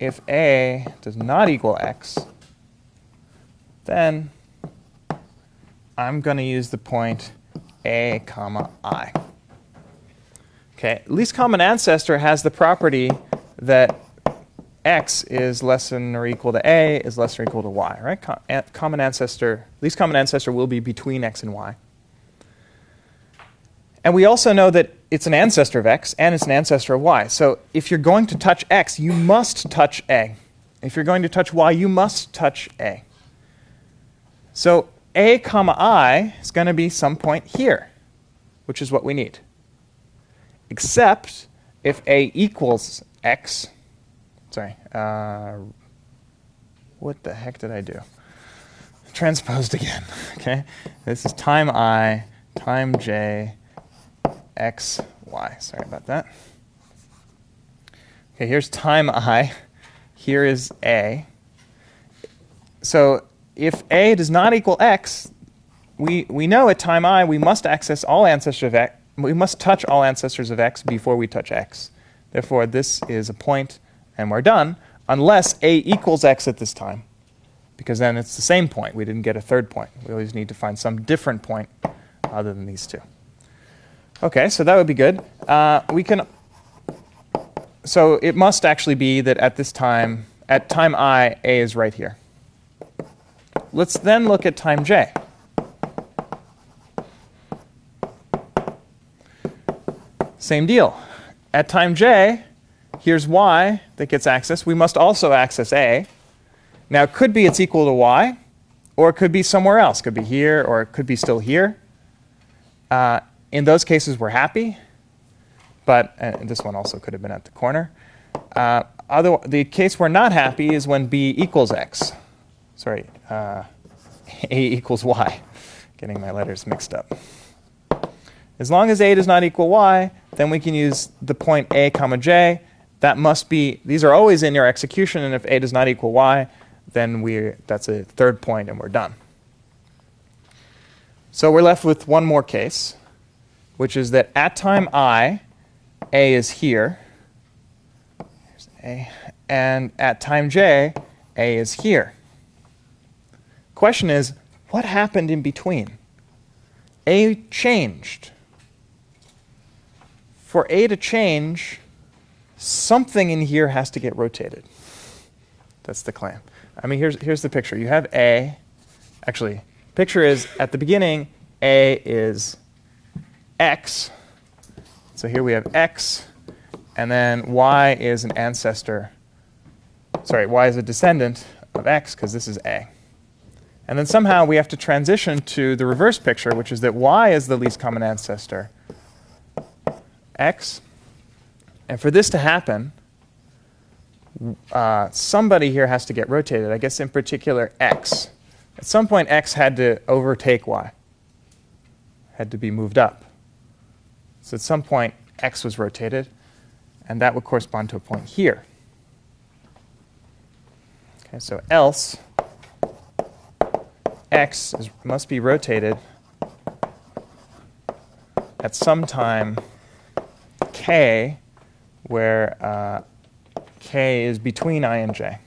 If A does not equal x, then I'm going to use the point A, comma, I. Okay, least common ancestor has the property that x is less than or equal to A is less than or equal to y, right? Common ancestor, least common ancestor will be between x and y. And we also know that it's an ancestor of x and it's an ancestor of y. So if you're going to touch x, you must touch A. If you're going to touch y, you must touch A. So A, comma, I is going to be some point here, which is what we need. Except if A equals x, sorry, what the heck did I do? Transposed again, okay? This is time I, time j, x, y. Sorry about that. Okay, here's time I. Here is A. So if A does not equal x, we know at time I we must access all ancestors of x. We must touch all ancestors of x before we touch x. Therefore, this is a point, and we're done, unless A equals x at this time, because then it's the same point. We didn't get a third point. We always need to find some different point other than these two. Okay, so that would be good. So it must actually be that at this time, at time I, A is right here. Let's then look at time j. Same deal. At time j, here's y that gets accessed. We must also access A. Now, it could be it's equal to y, or it could be somewhere else. It could be here, or it could be still here. In those cases, we're happy. But this one also could have been at the corner. The case we're not happy is when b equals x. Sorry, a equals y. Getting my letters mixed up. As long as a does not equal y, then we can use the point a comma j. That must be, these are always in your execution, and if a does not equal y, then that's a third point and we're done. So we're left with one more case, which is that at time I, a is here, here's a, and at time j, a is here. Question is, what happened in between? A changed. For a to change, something in here has to get rotated. That's the claim. I mean, here's the picture. You have a. Actually, picture is at the beginning, a is x. So here we have x, and then y is an ancestor. Sorry, y is a descendant of x, because this is a. And then somehow we have to transition to the reverse picture, which is that y is the least common ancestor, x. And for this to happen, somebody here has to get rotated. I guess in particular x. At some point, x had to overtake y, had to be moved up. So at some point, x was rotated, and that would correspond to a point here. Okay, so else x must be rotated at some time k, where k is between I and j.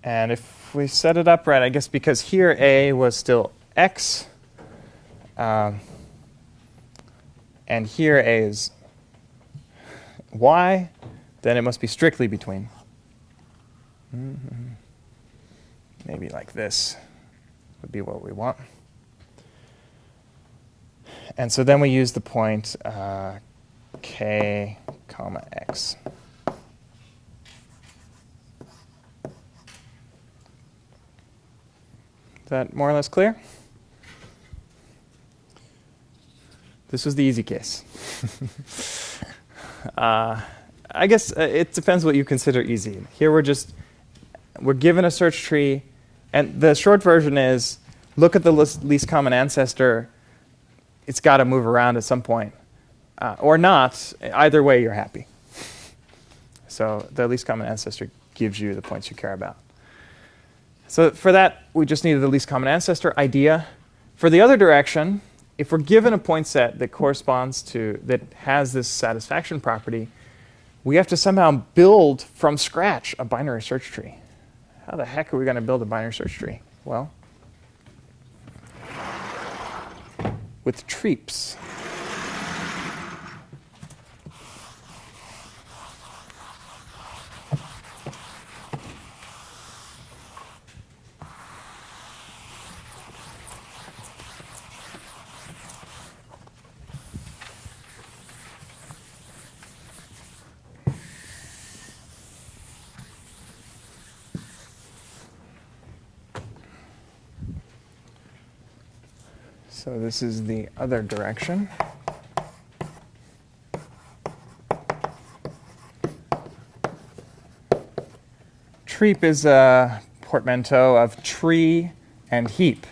And if we set it up right, I guess because here a was still x, and here a is y, then it must be strictly between. Maybe like this would be what we want. And so then we use the point k comma x. Is that more or less clear? This was the easy case. I guess it depends what you consider easy. Here we're given a search tree, and the short version is look at the least common ancestor. It's got to move around at some point. Or not. Either way, you're happy. So the least common ancestor gives you the points you care about. So for that, we just needed the least common ancestor idea. For the other direction, if we're given a point set that corresponds to, that has this satisfaction property, we have to somehow build from scratch a binary search tree. How the heck are we going to build a binary search tree? Well, with treeps. So this is the other direction. Treep is a portmanteau of tree and heap.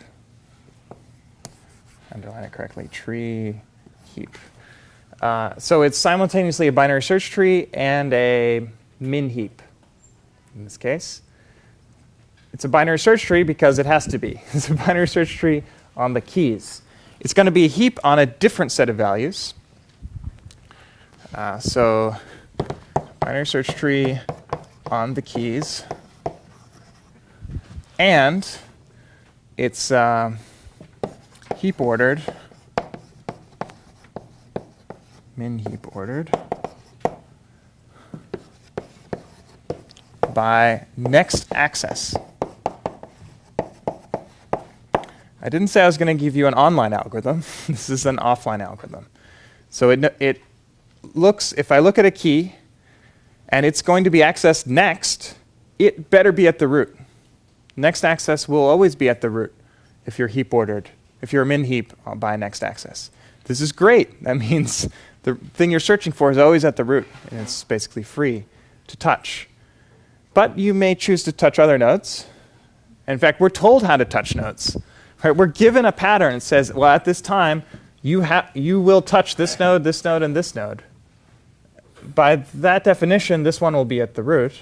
Underline it correctly, tree, heap. So it's simultaneously a binary search tree and a min heap in this case. It's a binary search tree because it has to be. It's a binary search tree on the keys. It's going to be a heap on a different set of values. So binary search tree on the keys. And it's heap ordered, min heap ordered, by next access. I didn't say I was going to give you an online algorithm. This is an offline algorithm. So it looks, if I look at a key and it's going to be accessed next, it better be at the root. Next access will always be at the root if you're heap ordered, if you're min heap by next access. This is great. That means the thing you're searching for is always at the root, and it's basically free to touch. But you may choose to touch other nodes. In fact, we're told how to touch nodes. Right? We're given a pattern that says, well, at this time, you will touch this node, and this node. By that definition, this one will be at the root.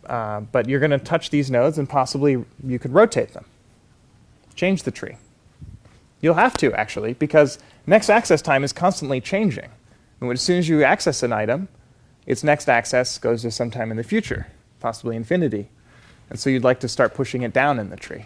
But you're going to touch these nodes, and possibly you could rotate them, change the tree. You'll have to, actually, because next access time is constantly changing. And as soon as you access an item, its next access goes to sometime in the future, possibly infinity. And so you'd like to start pushing it down in the tree.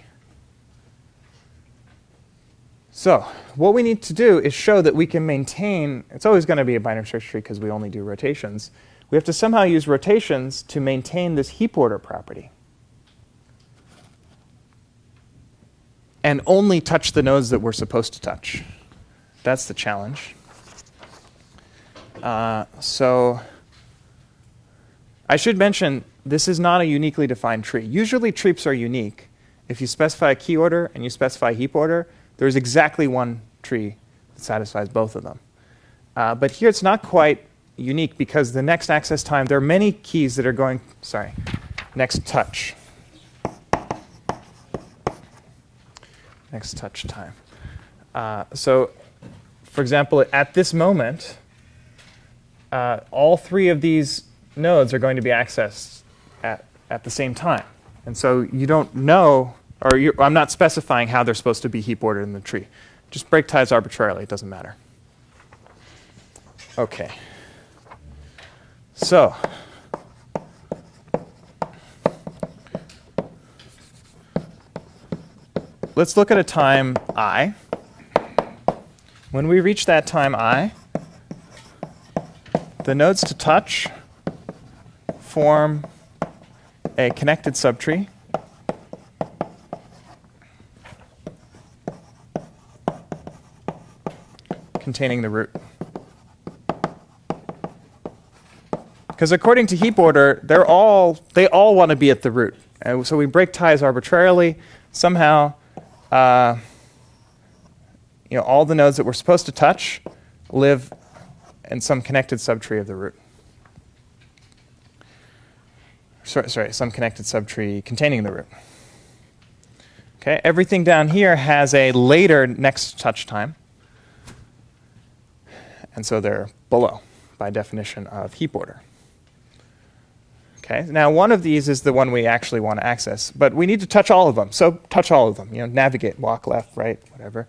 So what we need to do is show that we can maintain, it's always going to be a binary search tree because we only do rotations. We have to somehow use rotations to maintain this heap order property. And only touch the nodes that we're supposed to touch. That's the challenge. So I should mention, this is not a uniquely defined tree. Usually trees are unique. If you specify a key order and you specify heap order, there's exactly one tree that satisfies both of them. But here it's not quite unique because the next access time, there are many keys that are going, next touch. Next touch time. So, for example, at this moment, all three of these nodes are going to be accessed at the same time. And so you don't know, or I'm not specifying how they're supposed to be heap ordered in the tree. Just break ties arbitrarily. It doesn't matter. OK. So let's look at a time I. When we reach that time I, the nodes to touch form a connected subtree containing the root. Because according to heap order, they all want to be at the root. And so we break ties arbitrarily. Somehow, all the nodes that we're supposed to touch live in some connected subtree of the root. Sorry, some connected subtree containing the root. Okay, everything down here has a later next touch time. And so they're below, by definition of heap order. Okay, now one of these is the one we actually want to access, but we need to touch all of them. So touch all of them, navigate, walk left, right, whatever.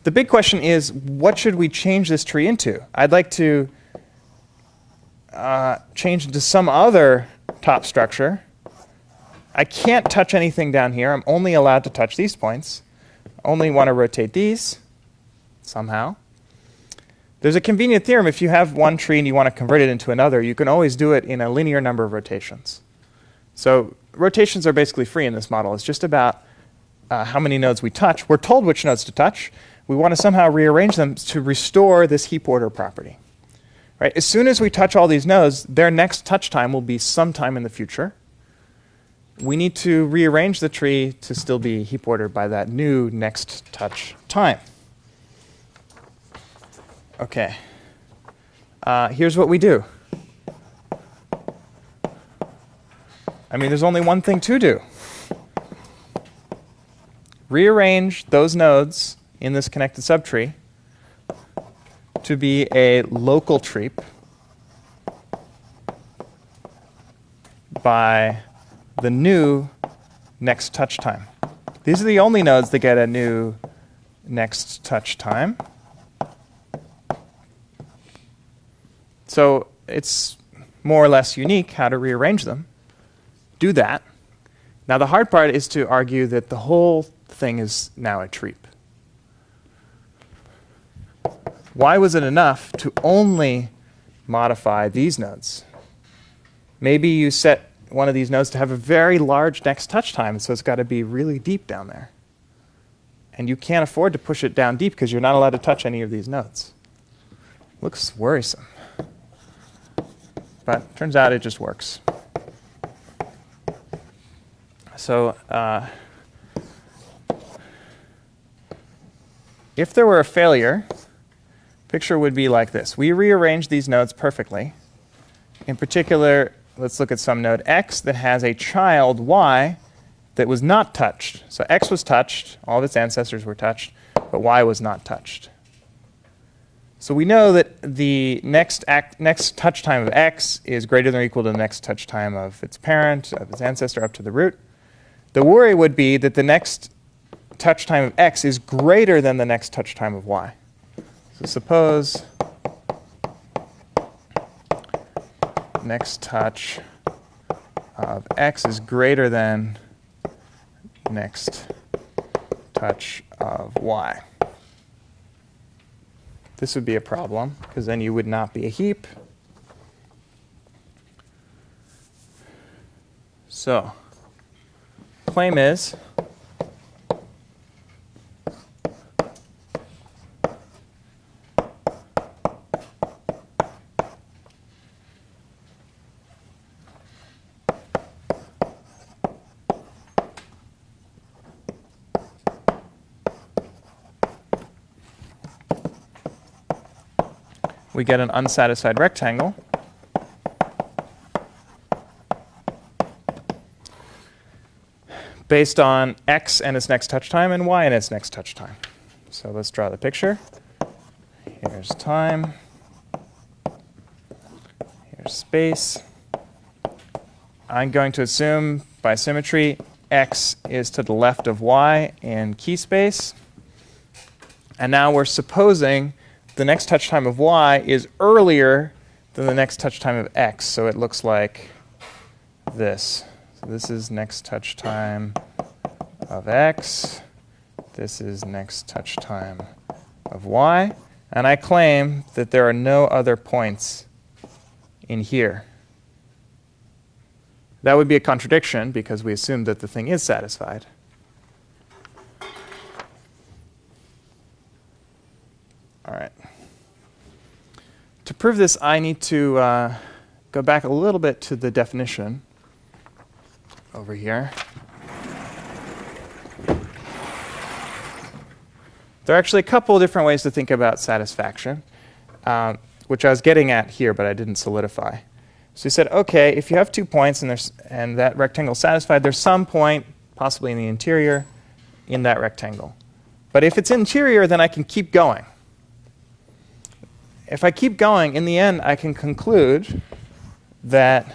The big question is, what should we change this tree into? I'd like to change into some other top structure. I can't touch anything down here. I'm only allowed to touch these points. Only want to rotate these somehow. There's a convenient theorem. If you have one tree and you want to convert it into another, you can always do it in a linear number of rotations. So rotations are basically free in this model. It's just about how many nodes we touch. We're told which nodes to touch. We want to somehow rearrange them to restore this heap order property. Right? As soon as we touch all these nodes, their next touch time will be sometime in the future. We need to rearrange the tree to still be heap ordered by that new next touch time. OK. Here's what we do. I mean, there's only one thing to do. Rearrange those nodes in this connected subtree to be a local tree by the new next touch time. These are the only nodes that get a new next touch time. So it's more or less unique how to rearrange them. Do that. Now the hard part is to argue that the whole thing is now a tree. Why was it enough to only modify these nodes? Maybe you set one of these nodes to have a very large next touch time, so it's got to be really deep down there. And you can't afford to push it down deep because you're not allowed to touch any of these nodes. Looks worrisome. But turns out it just works. So if there were a failure, picture would be like this. We rearrange these nodes perfectly. In particular, let's look at some node x that has a child y that was not touched. So x was touched, all of its ancestors were touched, but y was not touched. So we know that the next touch time of x is greater than or equal to the next touch time of its parent, of its ancestor, up to the root. The worry would be that the next touch time of x is greater than the next touch time of y. So suppose next touch of x is greater than next touch of y. This would be a problem, because then you would not be a heap. So, claim is we get an unsatisfied rectangle based on x and its next touch time and y and its next touch time. So let's draw the picture. Here's time. Here's space. I'm going to assume, by symmetry, x is to the left of y in key space. And now we're supposing the next touch time of y is earlier than the next touch time of x. So it looks like this. So this is next touch time of x. This is next touch time of y. And I claim that there are no other points in here. That would be a contradiction, because we assume that the thing is satisfied. All right. To prove this, I need to go back a little bit to the definition over here. There are actually a couple of different ways to think about satisfaction, which I was getting at here, but I didn't solidify. So we said, OK, if you have 2 points and that rectangle is satisfied, there's some point, possibly in the interior, in that rectangle. But if it's interior, then I can keep going. If I keep going, in the end, I can conclude that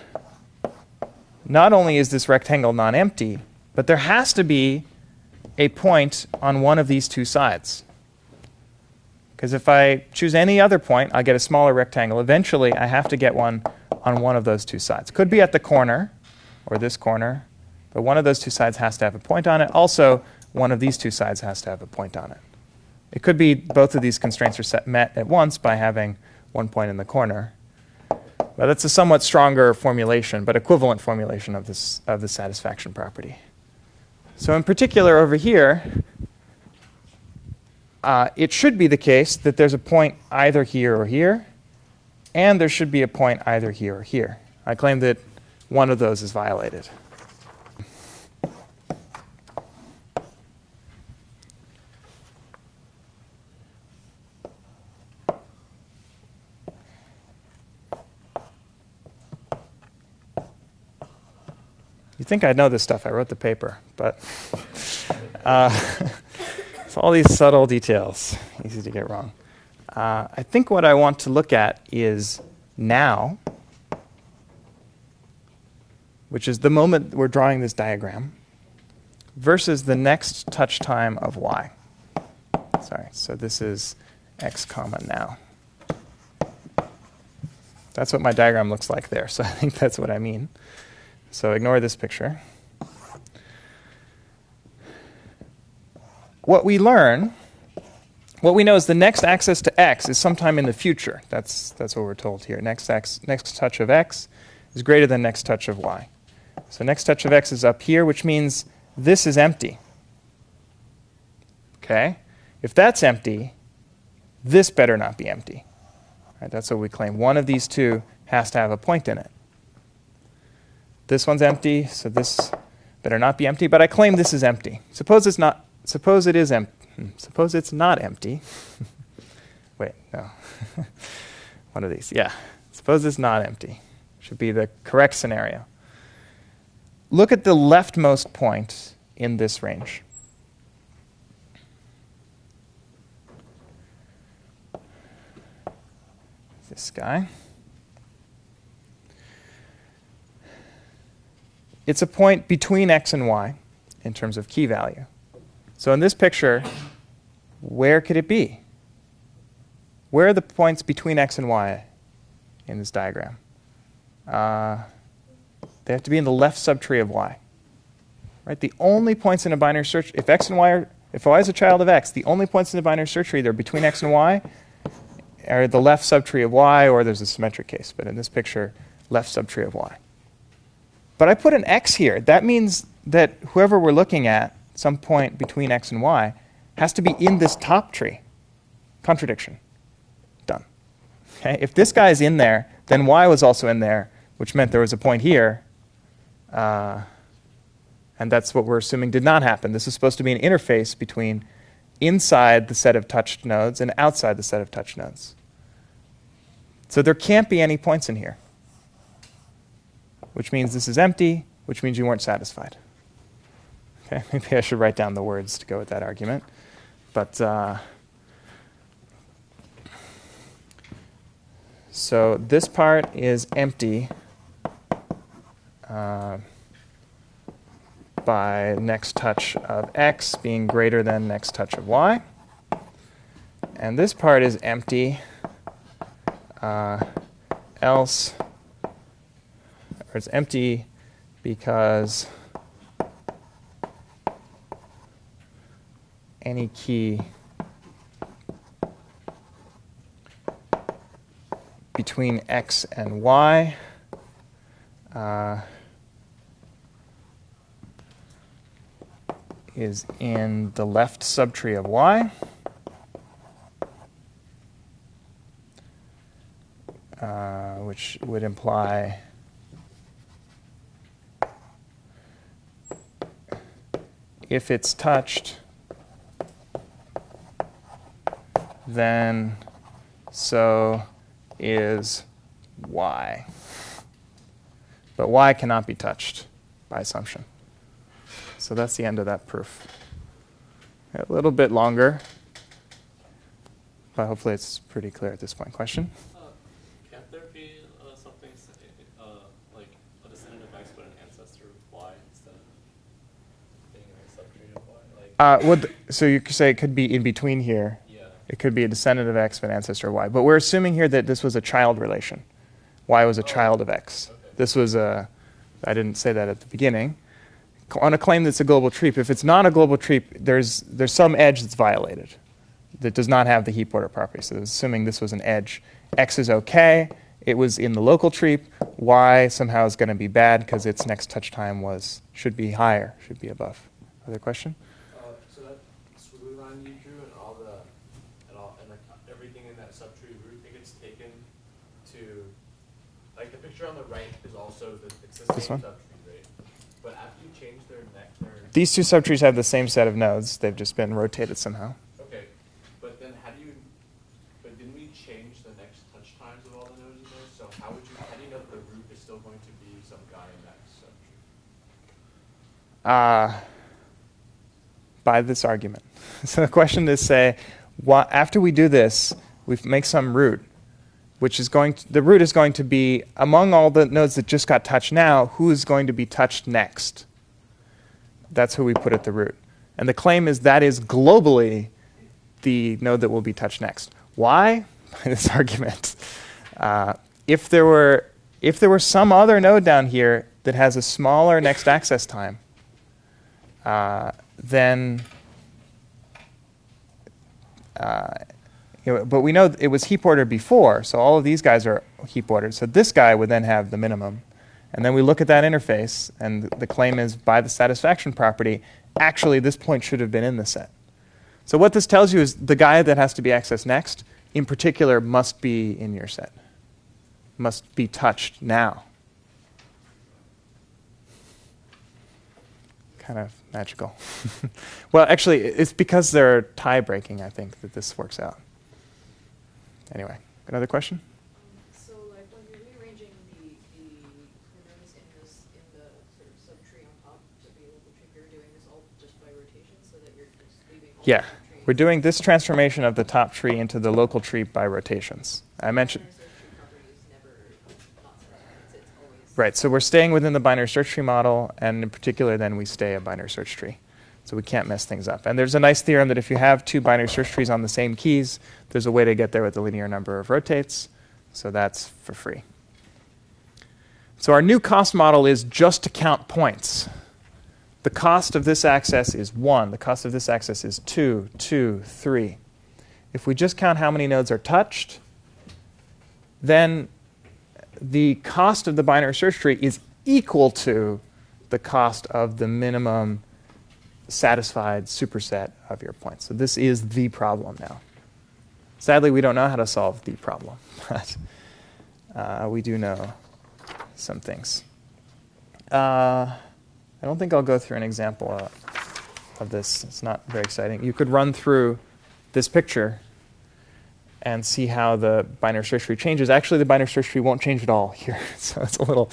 not only is this rectangle non-empty, but there has to be a point on one of these two sides. Because if I choose any other point, I'll get a smaller rectangle. Eventually, I have to get one on one of those two sides. Could be at the corner, or this corner, but one of those two sides has to have a point on it. Also, one of these two sides has to have a point on it. It could be both of these constraints are met at once by having one point in the corner. But that's a somewhat stronger formulation, but equivalent formulation of the satisfaction property. So in particular over here, it should be the case that there's a point either here or here, and there should be a point either here or here. I claim that one of those is violated. You'd think I'd know this stuff. I wrote the paper, but it's all these subtle details, easy to get wrong. I think what I want to look at is now, which is the moment we're drawing this diagram, versus the next touch time of y. Sorry, so this is x comma now. That's what my diagram looks like there, so I think that's what I mean. So ignore this picture. What we know is the next access to x is sometime in the future. That's what we're told here. Next touch of x is greater than next touch of y. So next touch of x is up here, which means this is empty. Okay? If that's empty, this better not be empty. Right, that's what we claim. One of these two has to have a point in it. This one's empty, so this Better not be empty, but I claim this is empty. Suppose it's not. Suppose it is empty. Suppose it's not empty. Wait, no. One of these. Yeah. Suppose it's not empty. Should be the correct scenario. Look at the leftmost point in this range. This guy. It's a point between x and y in terms of key value. So in this picture, where could it be? Where are the points between x and y in this diagram? They have to be in the left subtree of y. Right? The only points in a binary search, if y is a child of x, the only points in the binary search tree that are between x and y are the left subtree of y, or there's a symmetric case. But in this picture, left subtree of y. But I put an x here. That means that whoever we're looking at, some point between x and y, has to be in this top tree. Contradiction. Done. Okay? If this guy is in there, then y was also in there, which meant there was a point here. And that's what we're assuming did not happen. This is supposed to be an interface between inside the set of touched nodes and outside the set of touched nodes. So there can't be any points in here, which means this is empty, which means you weren't satisfied. Okay, maybe I should write down the words to go with that argument. But so this part is empty by next touch of x being greater than next touch of y. And this part is empty else, or it's empty because any key between x and y is in the left subtree of y. Which would imply if it's touched, then so is y. But y cannot be touched by assumption. So that's the end of that proof. A little bit longer, but hopefully it's pretty clear at this point. Question? Can't there be something like a descendant of x but an ancestor of y instead of being a subtree of y? So you could say it could be in between here. Yeah. It could be a descendant of x but an ancestor of y. But we're assuming here that this was a child relation. Y was a child of x. Okay. This was I didn't say that at the beginning. On a claim that's a global treep, if it's not a global treep, there's some edge that's violated that does not have the heap order property. So assuming this was an edge, x is okay. It was in the local treep. Y somehow is going to be bad because its next touch time should be higher, should be above. Other question? So that squiggly line you drew and like everything in that subtree root, it gets taken to, like the picture on the right is also it's the This same one? subtree, right? But after you change their These two subtrees have the same set of nodes. They've just been rotated somehow. okay, but then but didn't we change the next touch times of all the nodes in there? So how do you know that the root is still going to be some guy in that subtree? By this argument. So the question is, say, after we do this, we make some root, which is the root is going to be, among all the nodes that just got touched now, who is going to be touched next? That's who we put at the root. And the claim is that is globally the node that will be touched next. Why? By this argument. If there were some other node down here that has a smaller next access time, then but we know it was heap ordered before, so all of these guys are heap ordered. So this guy would then have the minimum. And then we look at that interface, and the claim is, by the satisfaction property, actually this point should have been in the set. So what this tells you is the guy that has to be accessed next, in particular, must be in your set, must be touched now. kind of magical. Well, actually, it's because they're tie breaking, I think, that this works out. Anyway, another question? So, like, when you're rearranging the nodes in the sort of subtree on top of the local tree, you're doing this all just by rotation, so that you're just leaving all Yeah, the trees. we're doing this transformation of the top tree into the local tree by rotations. I mentioned. Binary search tree property is never not satisfied. It's always Right, so we're staying within the binary search tree model, and in particular, then we stay a binary search tree. So we can't mess things up. And there's a nice theorem that if you have two binary search trees on the same keys, there's a way to get there with a linear number of rotates. So that's for free. So our new cost model is just to count points. The cost of this access is 1. The cost of this access is 2, 2, 3. If we just count how many nodes are touched, then the cost of the binary search tree is equal to the cost of the minimum satisfied superset of your points. So this is the problem now. Sadly, we don't know how to solve the problem, but we do know some things. I don't think I'll go through an example of this. It's not very exciting. You could run through this picture and see how the binary search tree changes. Actually, the binary search tree won't change at all here, so it's a little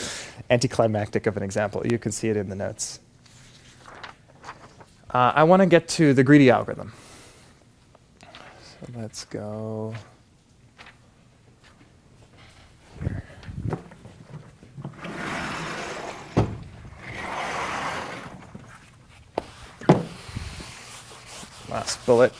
anticlimactic of an example. You can see it in the notes. I want to get to the greedy algorithm. So let's go here. Last bullet.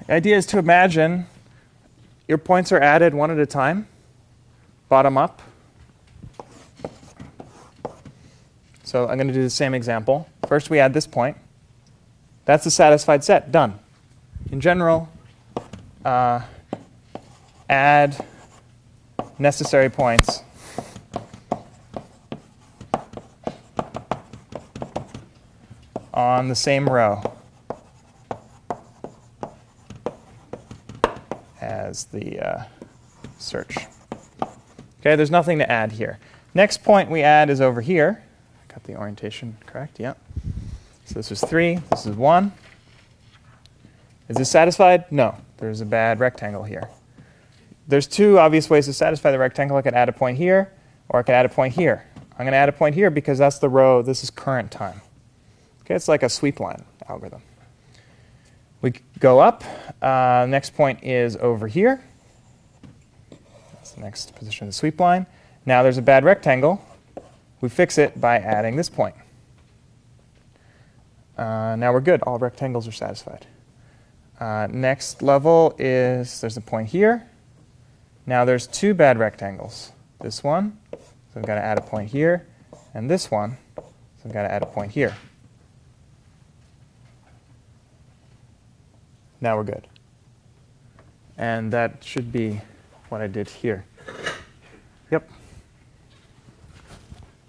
The idea is to imagine your points are added one at a time, bottom up. So I'm going to do the same example. First, we add this point. That's a satisfied set. Done. In general, add necessary points on the same row as the search. Okay, there's nothing to add here. Next point we add is over here. Got the orientation correct? Yeah. So this is 3. This is 1. Is this satisfied? No. There's a bad rectangle here. There's two obvious ways to satisfy the rectangle. I could add a point here, or I could add a point here. I'm going to add a point here because that's the row. This is current time. Okay, it's like a sweep line algorithm. We go up. Next point is over here. That's the next position of the sweep line. Now there's a bad rectangle. We fix it by adding this point. Now we're good. All rectangles are satisfied. Next level is there's a point here. Now there's two bad rectangles. This one, so I've got to add a point here, and this one, so I've got to add a point here. Now we're good. And that should be what I did here. Yep.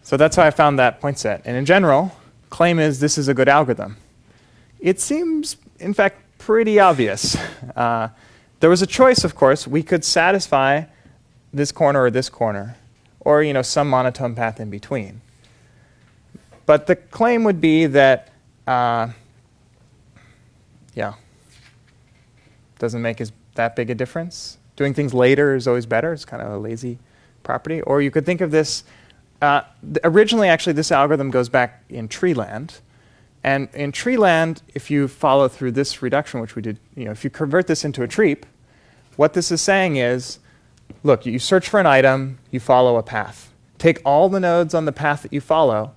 So that's how I found that point set. And in general, claim is this is a good algorithm. It seems, in fact, pretty obvious. There was a choice, of course. We could satisfy this corner or this corner, or some monotone path in between. But the claim would be that, doesn't make that big a difference. Doing things later is always better. It's kind of a lazy property. Or you could think of this, originally actually this algorithm goes back in tree land. And in tree land, if you follow through this reduction, which we did, if you convert this into a treep, what this is saying is, look, you search for an item, you follow a path. Take all the nodes on the path that you follow,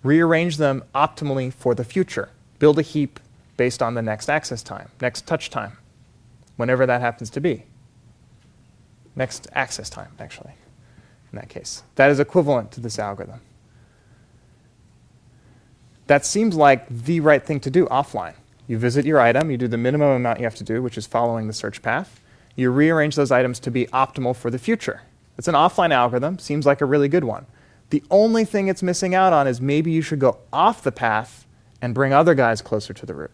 rearrange them optimally for the future. Build a heap based on the next access time, next touch time, whenever that happens to be. next access time, actually, in that case. That is equivalent to this algorithm. That seems like the right thing to do offline. You visit your item, you do the minimum amount you have to do, which is following the search path. You rearrange those items to be optimal for the future. It's an offline algorithm, seems like a really good one. The only thing it's missing out on is maybe you should go off the path and bring other guys closer to the root.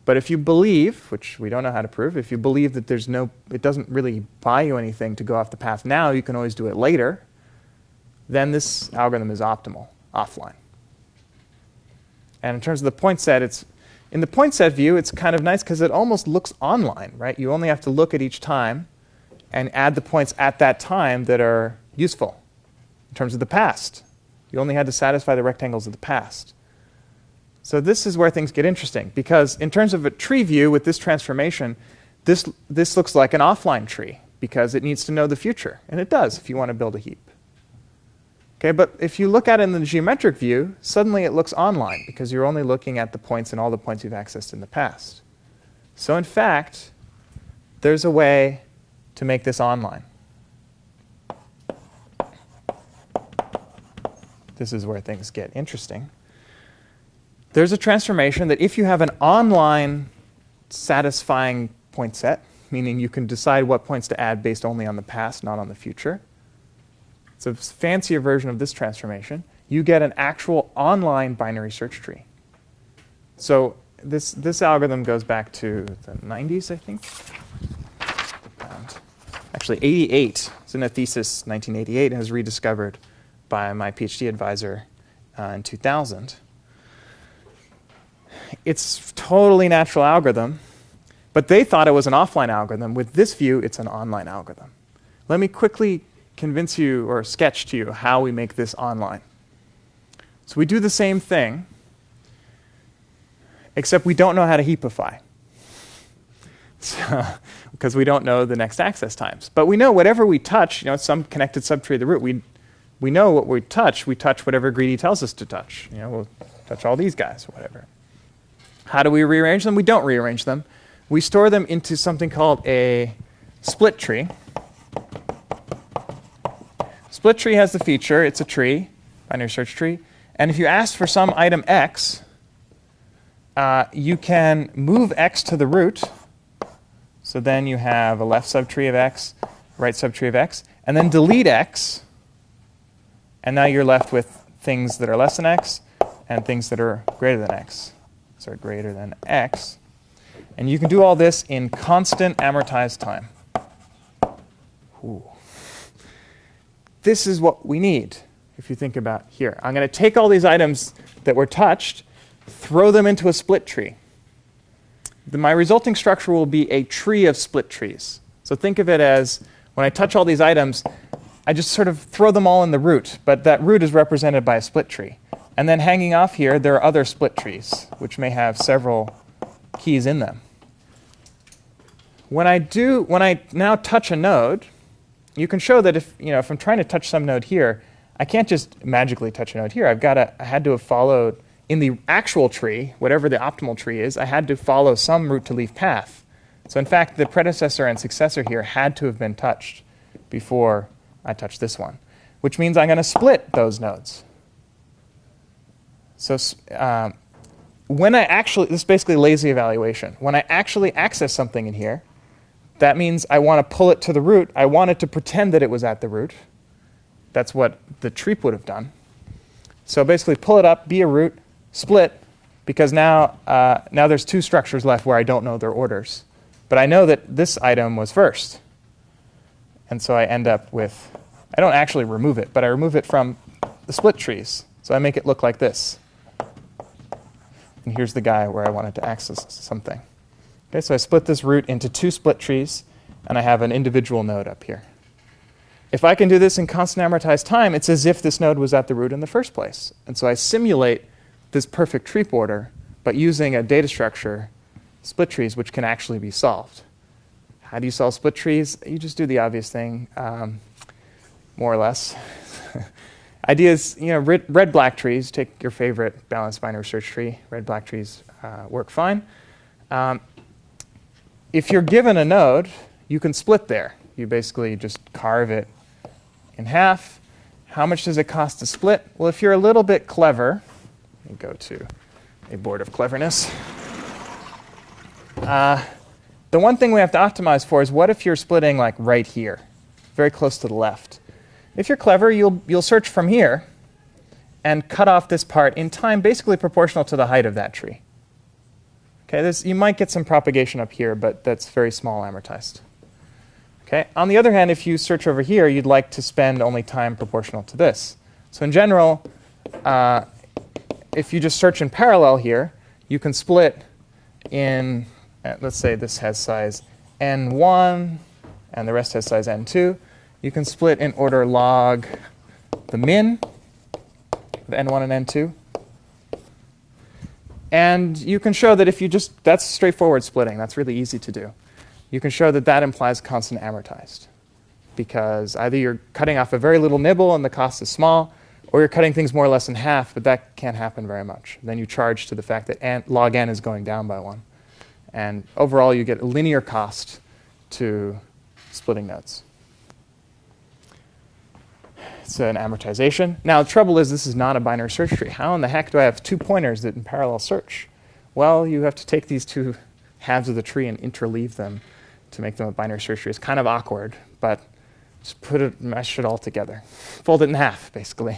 But if you believe, which we don't know how to prove, if you believe that it doesn't really buy you anything to go off the path now, you can always do it later, then this algorithm is optimal offline. And in terms of the point set, in the point set view, it's kind of nice because it almost looks online, right? You only have to look at each time and add the points at that time that are useful in terms of the past. You only had to satisfy the rectangles of the past. So this is where things get interesting, because in terms of a tree view with this transformation, this looks like an offline tree because it needs to know the future. And it does if you want to build a heap. Okay, but if you look at it in the geometric view, suddenly it looks online because you're only looking at the points and all the points you've accessed in the past. So in fact, there's a way to make this online. This is where things get interesting. There's a transformation that if you have an online satisfying point set, meaning you can decide what points to add based only on the past, not on the future. It's a fancier version of this transformation. You get an actual online binary search tree. So this algorithm goes back to the 90s, I think. Actually, 88. It's in a thesis, 1988, and was rediscovered by my PhD advisor in 2000. It's totally natural algorithm, but they thought it was an offline algorithm. With this view, it's an online algorithm. Let me quickly convince you or sketch to you how we make this online. So we do the same thing, except we don't know how to heapify. Because we don't know the next access times. But we know whatever we touch, some connected subtree of the root, we know what we touch whatever greedy tells us to touch. We'll touch all these guys or whatever. How do we rearrange them? We don't rearrange them. We store them into something called a split tree. Split tree has the feature, it's a tree, binary search tree. And if you ask for some item x, you can move x to the root. So then you have a left subtree of x, right subtree of x, and then delete x. And now you're left with things that are less than x and things that are greater than x. So greater than x. And you can do all this in constant amortized time. Ooh. This is what we need, if you think about here. I'm going to take all these items that were touched, throw them into a split tree. My resulting structure will be a tree of split trees. So think of it as, when I touch all these items, I just sort of throw them all in the root, but that root is represented by a split tree. And then hanging off here, there are other split trees, which may have several keys in them. When I now touch a node, you can show that if I'm trying to touch some node here, I can't just magically touch a node here. I had to have followed, in the actual tree, whatever the optimal tree is, I had to follow some root to leaf path. So in fact, the predecessor and successor here had to have been touched before I touched this one, which means I'm going to split those nodes. So when I actually, this is basically lazy evaluation. When I actually access something in here, that means I want to pull it to the root. I want it to pretend that it was at the root. That's what the tree would have done. So basically pull it up, be a root, split, because now there's two structures left where I don't know their orders. But I know that this item was first. And so I end up with, I don't actually remove it, but I remove it from the split trees. So I make it look like this. And here's the guy where I wanted to access something. Okay, so I split this root into two split trees, and I have an individual node up here. If I can do this in constant amortized time, it's as if this node was at the root in the first place. And so I simulate this perfect tree order, but using a data structure, split trees, which can actually be solved. How do you solve split trees? You just do the obvious thing, more or less. Ideas, red-black trees, take your favorite balanced binary search tree. Red-black trees work fine. If you're given a node, you can split there. You basically just carve it in half. How much does it cost to split? Well, if you're a little bit clever, let me go to a board of cleverness. The one thing we have to optimize for is what if you're splitting like right here, very close to the left. If you're clever, you'll search from here and cut off this part in time basically proportional to the height of that tree. Okay, you might get some propagation up here, but that's very small amortized. Okay. On the other hand, if you search over here, you'd like to spend only time proportional to this. So in general, if you just search in parallel here, you can split in, let's say this has size n1, and the rest has size n2. You can split in order log the min of n1 and n2. And you can show that if you just, that's straightforward splitting. That's really easy to do. You can show that that implies constant amortized. Because either you're cutting off a very little nibble and the cost is small, or you're cutting things more or less in half, but that can't happen very much. Then you charge to the fact that log n is going down by 1. And overall, you get a linear cost to splitting nodes. It's an amortization. Now, the trouble is this is not a binary search tree. How in the heck do I have 2 pointers that in parallel search? Well, you have to take these 2 halves of the tree and interleave them to make them a binary search tree. It's kind of awkward, but just mesh it all together. Fold it in half, basically,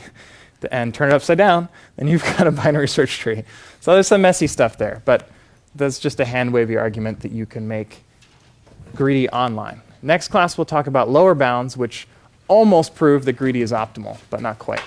and turn it upside down, then you've got a binary search tree. So there's some messy stuff there, but that's just a hand-wavy argument that you can make greedy online. Next class, we'll talk about lower bounds, which almost prove that greedy is optimal, but not quite.